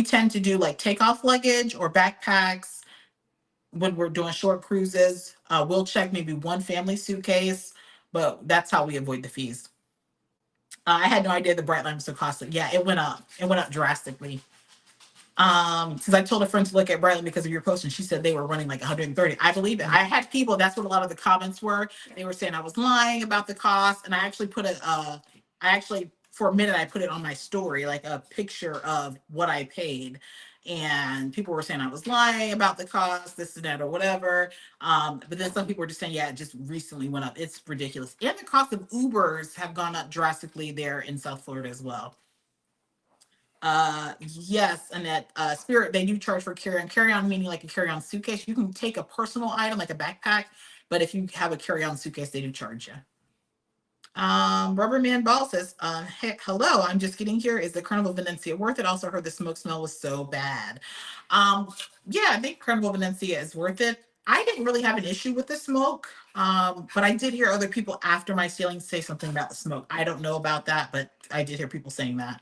Speaker 1: tend to do like takeoff luggage or backpacks when we're doing short cruises. We'll check maybe one family suitcase, but that's how we avoid the fees. I had no idea the Brightline was so costly. Yeah, it went up. It went up drastically. Because I told a friend to look at Brightline because of your post, and she said they were running like 130. I believe it. I had people. That's what a lot of the comments were. They were saying I was lying about the cost, and I actually put it. I actually for a minute I put it on my story, like a picture of what I paid. And people were saying I was lying about the cost, this and that, or whatever. But then some people were just saying, yeah, it just recently went up. It's ridiculous. And the cost of Ubers have gone up drastically there in South Florida as well. Yes, and at Spirit, they do charge for carry-on. Carry-on meaning like a carry-on suitcase. You can take a personal item like a backpack, but if you have a carry-on suitcase, they do charge you. Rubberman Ball says, hey, hello, I'm just getting here. Is the Carnival Venencia worth it? Also heard the smoke smell was so bad. Yeah, I think Carnival Venencia is worth it. I didn't really have an issue with the smoke, but I did hear other people after my sailing say something about the smoke. I don't know about that, but I did hear people saying that.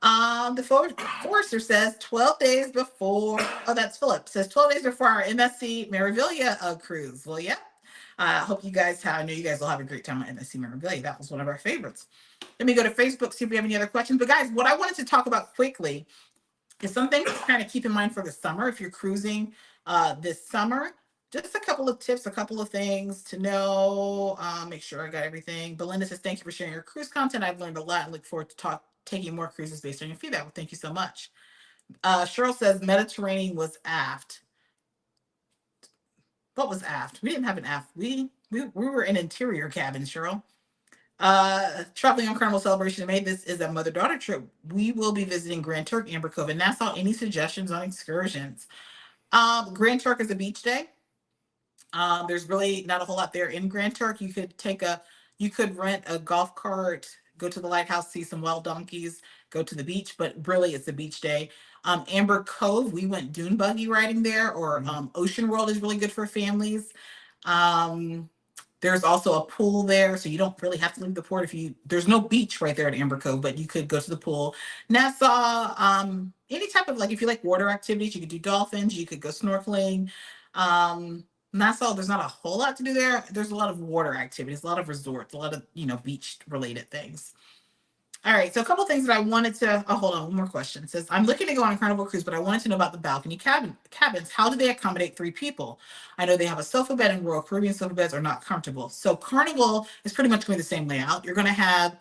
Speaker 1: The Forester says 12 days before, oh, that's Philip, says 12 days before our MSC Meraviglia cruise. Well, yeah. I hope you guys have, I know you guys will have a great time on MSC Meraviglia. That was one of our favorites. Let me go to Facebook, see if we have any other questions. But guys, what I wanted to talk about quickly is something to kind of keep in mind for the summer. If you're cruising this summer, just a couple of tips, a couple of things to know. Make sure I got everything. Belinda says, thank you for sharing your cruise content. I've learned a lot and look forward to taking more cruises based on your feedback. Well, thank you so much. Cheryl says Mediterranean was aft. What was aft? We didn't have an aft. We were in interior cabins, Cheryl. Traveling on Carnival Celebration in May. This is a mother-daughter trip. We will be visiting Grand Turk, Amber Cove, and Nassau. Any suggestions on excursions? Grand Turk is a beach day. There's really not a whole lot there in Grand Turk. You could rent a golf cart, go to the lighthouse, see some wild donkeys, go to the beach, but really it's a beach day. Amber Cove, we went dune buggy riding there, or Ocean World is really good for families. Um, there's also a pool there, so you don't really have to leave the port. There's no beach right there at Amber Cove, but you could go to the pool. Nassau, any type of, like, if you like water activities, you could do dolphins, you could go snorkeling. Um, Nassau, there's not a whole lot to do there. There's a lot of water activities, a lot of resorts, a lot of, beach related things. All right, so a couple things that I wanted to. Oh, hold on, one more question. It says, I'm looking to go on a Carnival cruise, but I wanted to know about the balcony cabins. How do they accommodate 3 people? I know they have a sofa bed, and Royal Caribbean sofa beds are not comfortable. So Carnival is pretty much going to be the same layout. You're going to have,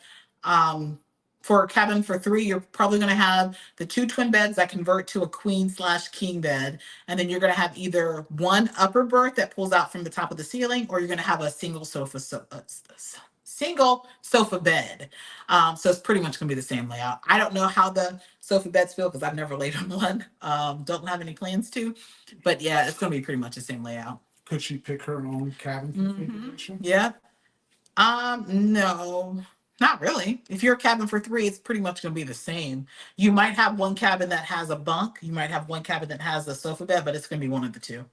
Speaker 1: for a cabin for 3, you're probably going to have the 2 twin beds that convert to a queen/king bed, and then you're going to have either one upper berth that pulls out from the top of the ceiling, or you're going to have a single sofa bed. So it's pretty much gonna be the same layout. I don't know how the sofa beds feel because I've never laid on one. Don't have any plans to, but yeah, it's gonna be pretty much the same layout.
Speaker 2: Could she pick her own cabin configuration?
Speaker 1: Yeah. No, not really. If you're a cabin for 3, it's pretty much gonna be the same. You might have one cabin that has a bunk. You might have one cabin that has a sofa bed, but it's gonna be one of the two.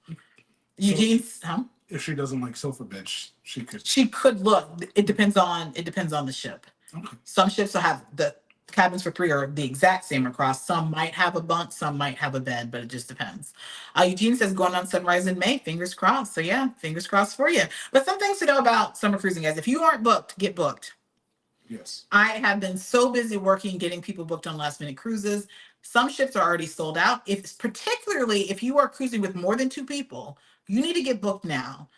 Speaker 1: Eugene's,
Speaker 2: if she doesn't like sofa beds, she could.
Speaker 1: She could look. It depends on the ship.
Speaker 2: Okay.
Speaker 1: Some ships will have the cabins for 3 are the exact same across. Some might have a bunk, some might have a bed, but it just depends. Eugene says going on Sunrise in May. Fingers crossed. So yeah, fingers crossed for you. But some things to know about summer cruising, guys. If you aren't booked, get booked.
Speaker 2: Yes.
Speaker 1: I have been so busy working, getting people booked on last minute cruises. Some ships are already sold out. Particularly if you are cruising with more than 2 people, you need to get booked now.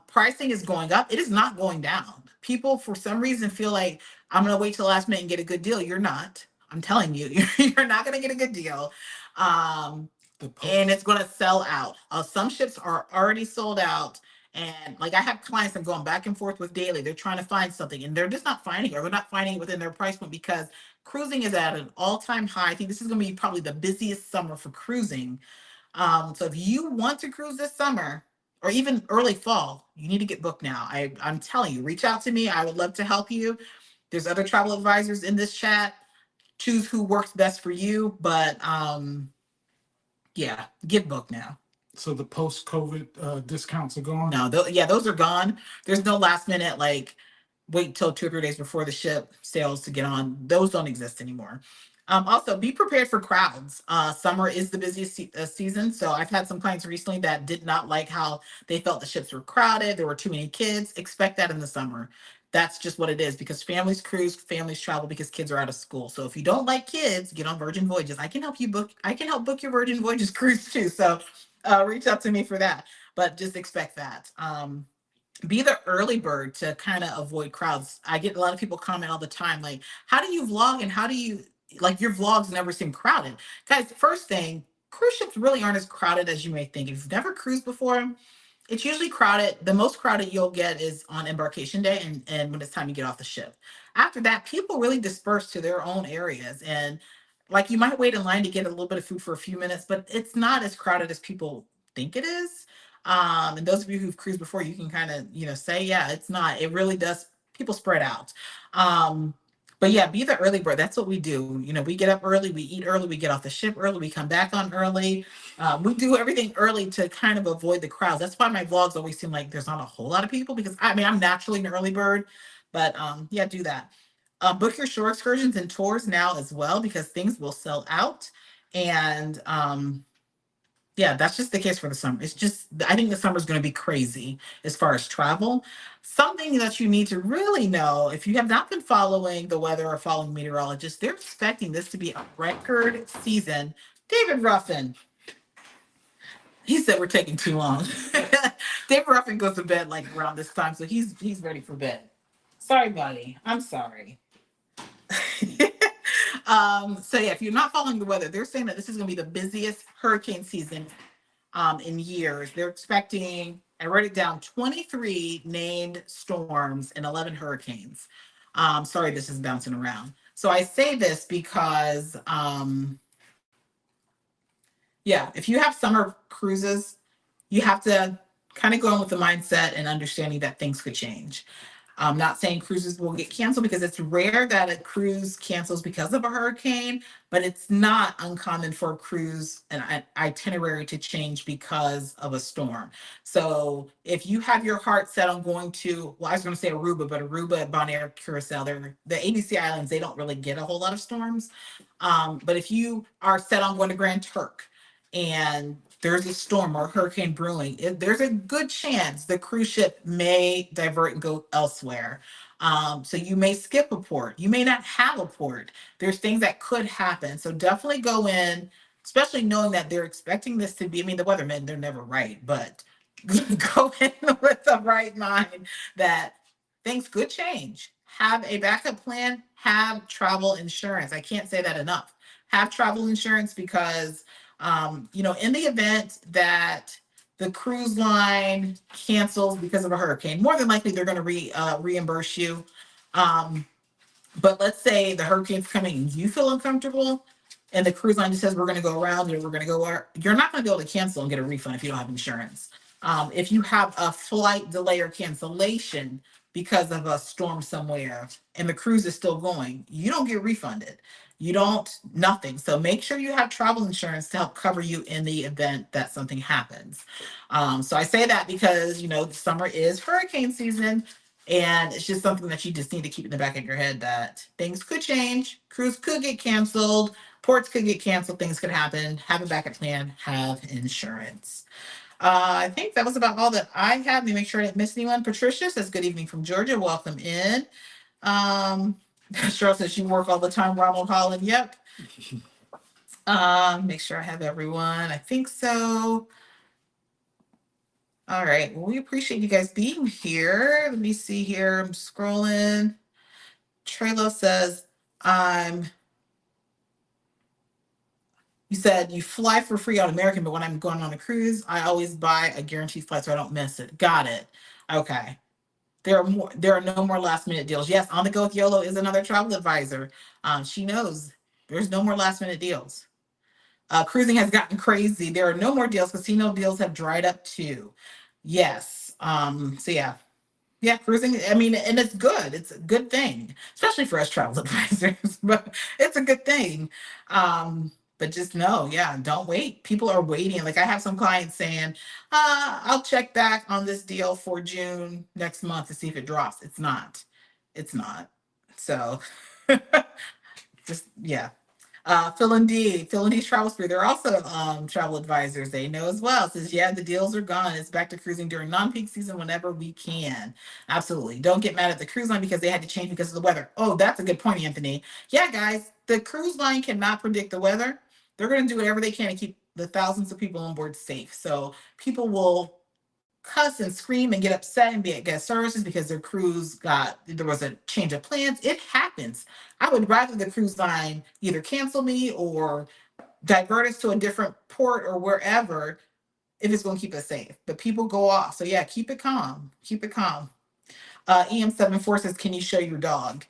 Speaker 1: Pricing is going up. It is not going down. People, for some reason, feel like I'm going to wait till the last minute and get a good deal. You're not. I'm telling you, you're not going to get a good deal. And it's going to sell out. Some ships are already sold out. And like I have clients I'm going back and forth with daily. They're trying to find something and they're just not finding it, or they're not finding it within their price point because cruising is at an all-time high. I think this is going to be probably the busiest summer for cruising. So if you want to cruise this summer or even early fall, you need to get booked now. I'm telling you, reach out to me. I would love to help you. There's other travel advisors in this chat. Choose who works best for you. But yeah, get booked now.
Speaker 2: So the post-COVID discounts are gone?
Speaker 1: No, those are gone. There's no last minute, like, wait till 2 or 3 days before the ship sails to get on. Those don't exist anymore. Also, be prepared for crowds. Summer is the busiest season. So I've had some clients recently that did not like how they felt the ships were crowded. There were too many kids. Expect that in the summer. That's just what it is, because families cruise, families travel because kids are out of school. So if you don't like kids, get on Virgin Voyages. I can help book your Virgin Voyages cruise too. So reach out to me for that. But just expect that. Be the early bird to kind of avoid crowds. I get a lot of people comment all the time, like, how do you vlog and how do you, like, your vlogs never seem crowded? Guys, first thing, cruise ships really aren't as crowded as you may think. If you've never cruised before, it's usually crowded. The most crowded you'll get is on embarkation day and when it's time to get off the ship. After that, people really disperse to their own areas. And like, you might wait in line to get a little bit of food for a few minutes, but it's not as crowded as people think it is. And those of you who've cruised before, you can kind of, say, yeah, it's not. It really does. People spread out. But yeah, be the early bird. That's what we do. We get up early, we eat early, we get off the ship early, we come back on early. We do everything early to kind of avoid the crowds. That's why my vlogs always seem like there's not a whole lot of people, because I'm naturally an early bird, but yeah, do that. Book your shore excursions and tours now as well, because things will sell out. And yeah, that's just the case for the summer. I think the summer is going to be crazy as far as travel. Something that you need to really know, if you have not been following the weather or following meteorologists, they're expecting this to be a record season. David Ruffin, he said we're taking too long. David Ruffin goes to bed like around this time, so he's ready for bed. Sorry, buddy. I'm sorry. So yeah, if you're not following the weather, they're saying that this is going to be the busiest hurricane season in years. They're expecting I wrote it down, 23 named storms and 11 hurricanes. Sorry, this is bouncing around. So I say this because, yeah, if you have summer cruises, you have to kind of go in with the mindset and understanding that things could change. I'm not saying cruises will get canceled because it's rare that a cruise cancels because of a hurricane, but it's not uncommon for a cruise and an itinerary to change because of a storm. So if you have your heart set on going to, well, I was going to say Aruba, but Aruba, Bonaire, Curacao, they're the ABC islands, they don't really get a whole lot of storms. But if you are set on going to Grand Turk and there's a storm or a hurricane brewing, there's a good chance the cruise ship may divert and go elsewhere. So you may skip a port. You may not have a port. There's things that could happen. So definitely go in, especially knowing that they're expecting this to be, I mean, the weathermen, they're never right, but go in with the right mind that things could change. Have a backup plan, have travel insurance. I can't say that enough. Have travel insurance because in the event that the cruise line cancels because of a hurricane, more than likely they're going to reimburse you. Um, but let's say the hurricane's coming and you feel uncomfortable, and the cruise line just says we're going to go around and we're going to go. You're not going to be able to cancel and get a refund if you don't have insurance. If you have a flight delay or cancellation because of a storm somewhere and the cruise is still going, you don't get refunded. You don't, nothing. So make sure you have travel insurance to help cover you in the event that something happens. So I say that because, the summer is hurricane season. And it's just something that you just need to keep in the back of your head that things could change, cruise could get canceled, ports could get canceled, things could happen. Have a backup plan, have insurance. I think that was about all that I had. Let me make sure I didn't miss anyone. Patricia says, good evening from Georgia. Welcome in. Cheryl says, you work all the time, Ronald Holland. Yep. Make sure I have everyone. I think so. All right. Well, we appreciate you guys being here. Let me see here. I'm scrolling. Trelo says, you said you fly for free on American, but when I'm going on a cruise, I always buy a guaranteed flight so I don't miss it. Got it. Okay. There are no more last minute deals. Yes, On the Go with YOLO is another travel advisor. She knows there's no more last minute deals. Cruising has gotten crazy. There are no more deals. Casino deals have dried up too. Yes. So yeah, cruising. I mean, and it's good. It's a good thing, especially for us travel advisors. But it's a good thing. But just know, yeah, don't wait. People are waiting. Like I have some clients saying, I'll check back on this deal for June next month to see if it drops. It's not. It's not. So just yeah. Phil and D's Travel Spree. They're also travel advisors. They know as well. Says, yeah, the deals are gone. It's back to cruising during non-peak season whenever we can. Absolutely. Don't get mad at the cruise line because they had to change because of the weather. Oh, that's a good point, Anthony. Yeah, guys, the cruise line cannot predict the weather. They're going to do whatever they can to keep the thousands of people on board safe. So people will cuss and scream and get upset and be at guest services because their cruise there was a change of plans. It happens. I would rather the cruise line either cancel me or divert us to a different port or wherever if it's going to keep us safe. But people go off. So yeah, keep it calm. Keep it calm. EM74 says, can you show your dog?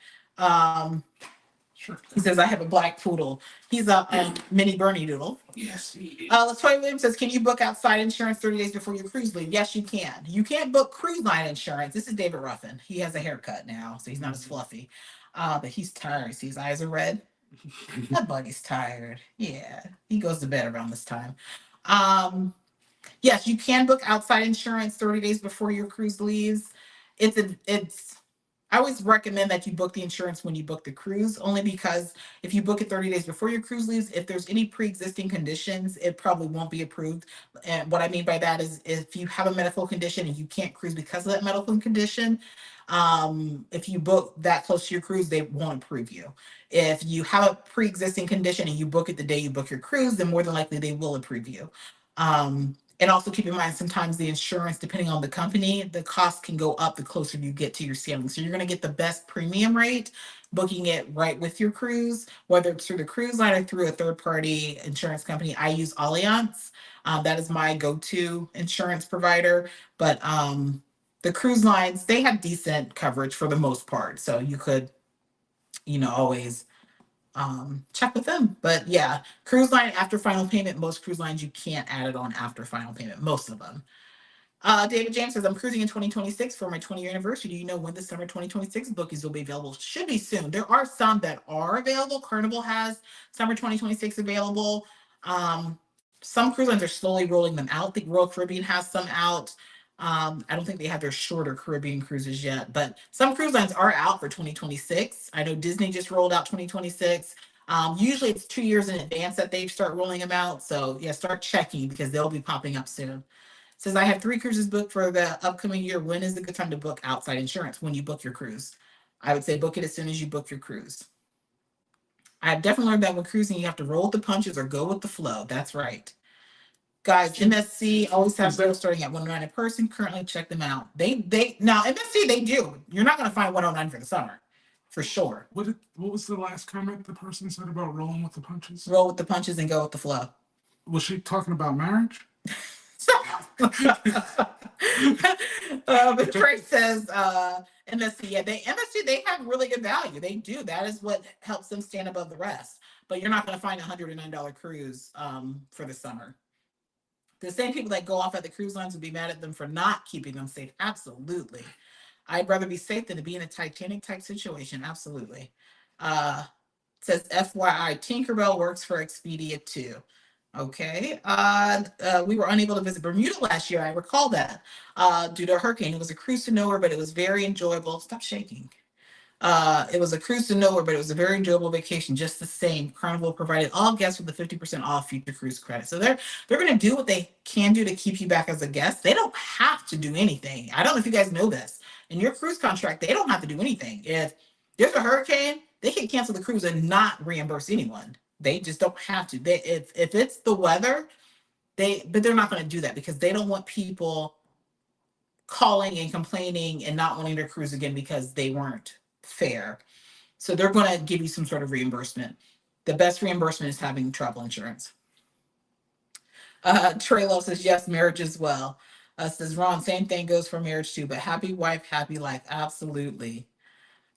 Speaker 1: Sure. He says, I have a black poodle. He's a mini Bernie doodle.
Speaker 2: Yes.
Speaker 1: Latoya Williams says, can you book outside insurance 30 days before your cruise leave? Yes, you can. You can't book cruise line insurance. This is David Ruffin. He has a haircut now, so he's not as fluffy. But he's tired. See, his eyes are red. That buddy's tired. Yeah, he goes to bed around this time. Yes, you can book outside insurance 30 days before your cruise leaves. I always recommend that you book the insurance when you book the cruise, only because if you book it 30 days before your cruise leaves, if there's any pre-existing conditions, it probably won't be approved. And what I mean by that is if you have a medical condition and you can't cruise because of that medical condition, if you book that close to your cruise, they won't approve you. If you have a pre-existing condition and you book it the day you book your cruise, then more than likely they will approve you. And also keep in mind, sometimes the insurance, depending on the company, the cost can go up the closer you get to your sailing. So you're going to get the best premium rate booking it right with your cruise, whether it's through the cruise line or through a third party insurance company. I use Allianz. That is my go to insurance provider. But the cruise lines, they have decent coverage for the most part. So you could, always check with them. But yeah, cruise line after final payment, most cruise lines you can't add it on after final payment, most of them. David James says, I'm cruising in 2026 for my 20-year anniversary. Do you know when the summer 2026 bookings will be available? Should be soon. There are some that are available. Carnival has summer 2026 available. Some cruise lines are slowly rolling them out. The Royal Caribbean has some out. I don't think they have their shorter Caribbean cruises yet, but some cruise lines are out for 2026. I know Disney just rolled out 2026. Usually it's 2 years in advance that they start rolling them out. So yeah, start checking because they'll be popping up soon. Says, I have 3 cruises booked for the upcoming year. When is the good time to book outside insurance? When you book your cruise. I would say book it as soon as you book your cruise. I've definitely learned that when cruising, you have to roll with the punches or go with the flow. That's right. Guys, MSC always have deals starting at 109 a person. Currently check them out. They now MSC they do. You're not gonna find 109 for the summer. For sure.
Speaker 2: What was the last comment the person said about rolling with the punches?
Speaker 1: Roll with the punches and go with the flow.
Speaker 2: Was she talking about marriage?
Speaker 1: But Trey says MSC, yeah, MSC they have really good value. They do. That is what helps them stand above the rest. But you're not going to find $109 cruise for the summer. The same people that go off at the cruise lines would be mad at them for not keeping them safe. Absolutely. I'd rather be safe than to be in a Titanic type situation. Absolutely. Says FYI, Tinkerbell works for Expedia too. Okay. We were unable to visit Bermuda last year. I recall that due to a hurricane. It was a cruise to nowhere, but it was very enjoyable. Stop shaking. It was a cruise to nowhere, but it was a very enjoyable vacation. Just the same, Carnival provided all guests with the 50% off future cruise credit. So they're going to do what they can do to keep you back as a guest. They don't have to do anything. I don't know if you guys know this. In your cruise contract, they don't have to do anything. If there's a hurricane, they can cancel the cruise and not reimburse anyone. They just don't have to. If it's the weather, but they're not going to do that because they don't want people calling and complaining and not wanting to cruise again because they weren't fair. So they're going to give you some sort of reimbursement. The best reimbursement is having travel insurance. Trey Love says, yes, marriage as well. Says, Ron, same thing goes for marriage too, but happy wife, happy life. Absolutely.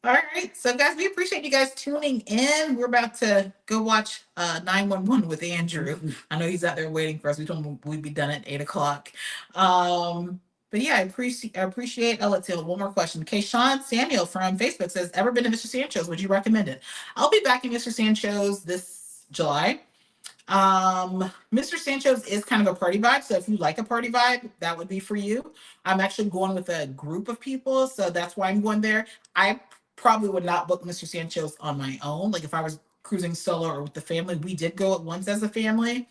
Speaker 1: All right. So, guys, we appreciate you guys tuning in. We're about to go watch 911 with Andrew. I know he's out there waiting for us. We told him we'd be done at 8 o'clock. But yeah, I appreciate. Let's see, one more question. Okay, Sean Samuel from Facebook says, ever been to Mr. Sancho's? Would you recommend it? I'll be back in Mr. Sancho's this July. Mr. Sancho's is kind of a party vibe. So if you like a party vibe, that would be for you. I'm actually going with a group of people. So that's why I'm going there. I probably would not book Mr. Sancho's on my own. Like if I was cruising solo or with the family, we did go at once as a family.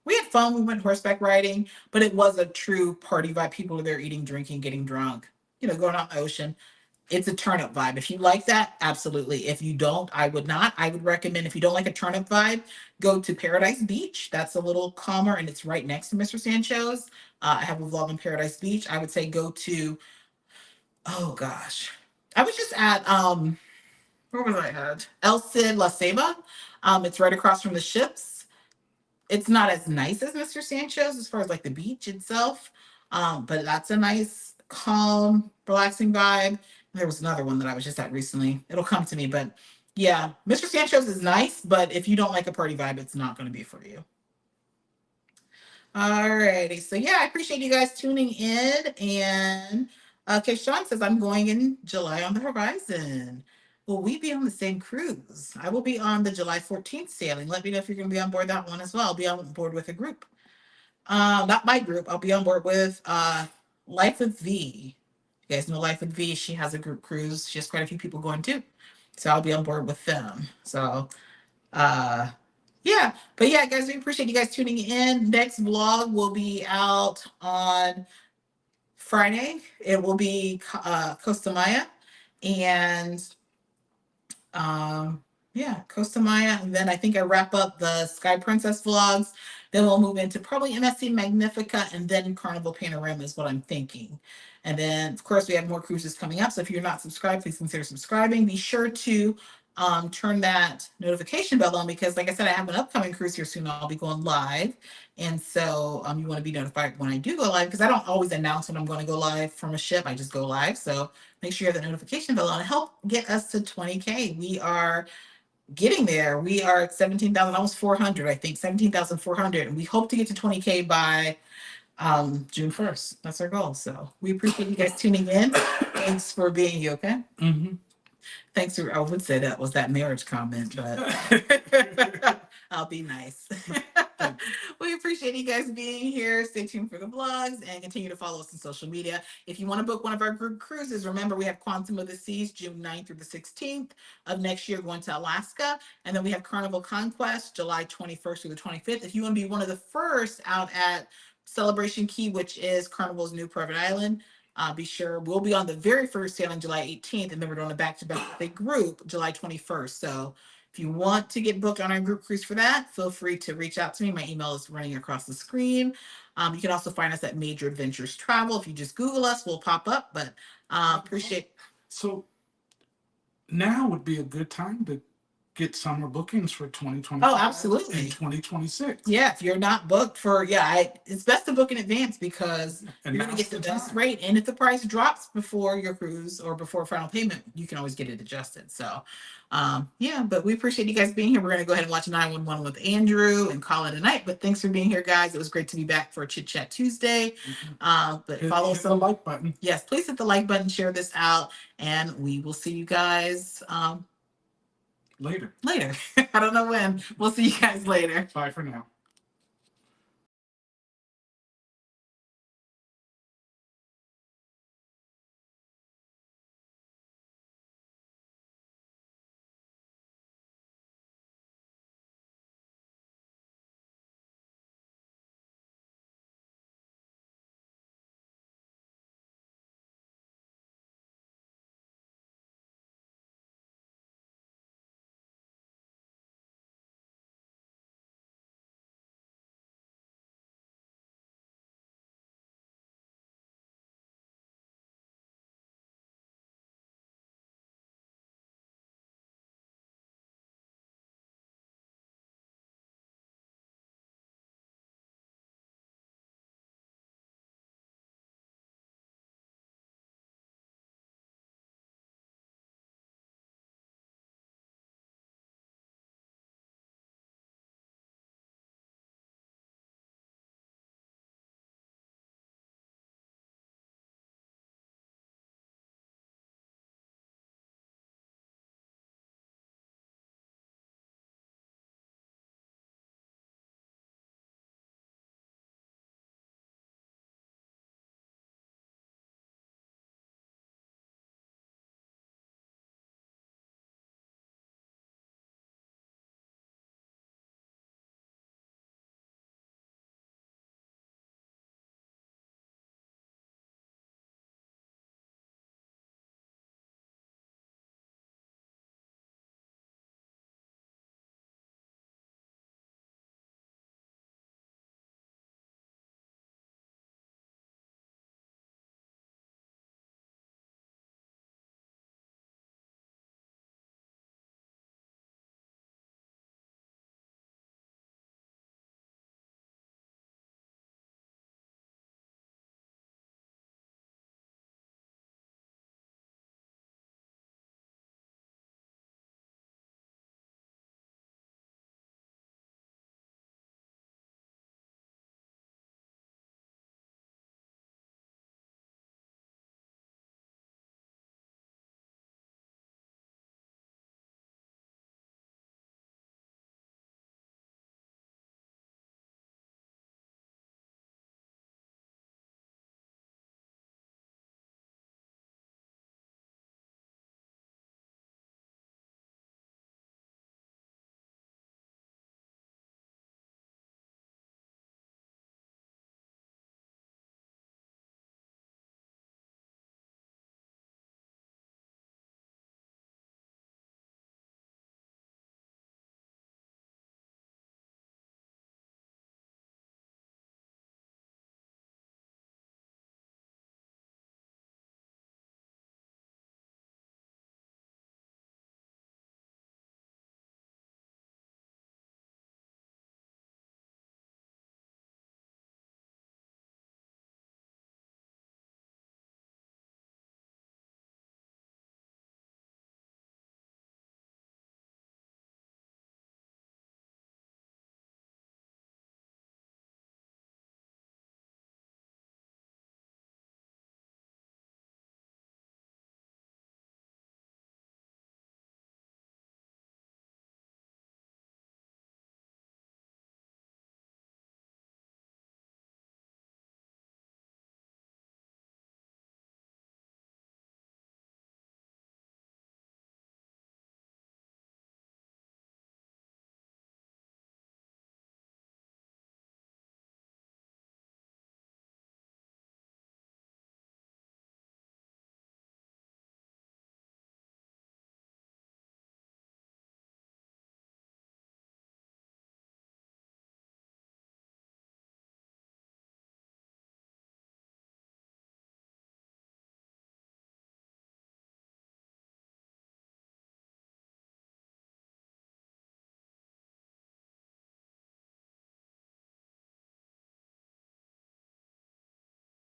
Speaker 1: We had fun. We went horseback riding, but it was a true party vibe. People were there eating, drinking, getting drunk, going out in the ocean. It's a turn up vibe. If you like that, absolutely. If you don't, I would not. I would recommend, if you don't like a turn up vibe, go to Paradise Beach. That's a little calmer and it's right next to Mr. Sancho's. I have a vlog on Paradise Beach. I would say go to, oh gosh. I was just at, where was I at? El Cid La Ceiba. It's right across from the ships. It's not as nice as Mr. Sancho's as far as like the beach itself. But that's a nice, calm, relaxing vibe. There was another one that I was just at recently. It'll come to me, but yeah, Mr. Sancho's is nice, but if you don't like a party vibe, it's not going to be for you. All righty. So yeah, I appreciate you guys tuning in. And okay, Sean says, I'm going in July on the horizon. Will we be on the same cruise? I will be on the July 14th sailing. Let me know if you're going to be on board that one as well. I'll be on board with a group. Not my group. I'll be on board with Life with V. You guys know Life with V. She has a group cruise. She has quite a few people going too. So I'll be on board with them. So yeah. But yeah, guys, we appreciate you guys tuning in. Next vlog will be out on Friday. It will be Costa Maya. And yeah, Costa Maya. And then I think I wrap up the Sky Princess vlogs Then we'll move into probably MSC Magnifica and then Carnival Panorama is what I'm thinking. And then, of course, we have more cruises coming up. So if you're not subscribed, please consider subscribing. Be sure to turn that notification bell on because, like I said, I have an upcoming cruise here soon. I'll be going live. And so you want to be notified when I do go live because I don't always announce when I'm going to go live from a ship. I just go live. So make sure you have the notification bell on. Help get us to 20K. We are getting there. We are at 17,000, almost 400, I think, 17,400. And we hope to get to 20K by June 1st. That's our goal. So we appreciate you guys tuning in. Thanks for being here. Okay.
Speaker 2: Mm-hmm.
Speaker 1: Thanks for, I would say that was that marriage comment, but I'll be nice. We appreciate you guys being here. Stay tuned for the vlogs and continue to follow us on social media. If you want to book one of our group cruises, remember we have Quantum of the Seas, June 9th through the 16th of next year, going to Alaska. And then we have Carnival Conquest, July 21st through the 25th. If you want to be one of the first out at Celebration Key, which is Carnival's new private island, be sure we'll be on the very first sailing July 18th, and then we're doing a back-to-back with a group July 21st. So if you want to get booked on our group cruise for that, feel free to reach out to me. My email is running across the screen. You can also find us at Major Adventures Travel. If you just Google us, we'll pop up. But appreciate.
Speaker 2: So now would be a good time to get summer bookings for 2025.
Speaker 1: Oh, absolutely.
Speaker 2: And 2026.
Speaker 1: Yeah, if you're not booked for, it's best to book in advance because
Speaker 2: And
Speaker 1: you're going to
Speaker 2: now's
Speaker 1: get the
Speaker 2: the
Speaker 1: best
Speaker 2: time.
Speaker 1: rate. And if the price drops before your cruise or before final payment, you can always get it adjusted. So, but we appreciate you guys being here. We're going to go ahead and watch 911 with Andrew and call it a night. But thanks for being here, guys. It was great to be back for Chit Chat Tuesday. But follow us
Speaker 2: hit the like button.
Speaker 1: Yes, please hit the like button, share this out, and we will see you guys
Speaker 2: Later.
Speaker 1: later. I don't know when. We'll see you guys later.
Speaker 2: Bye for now.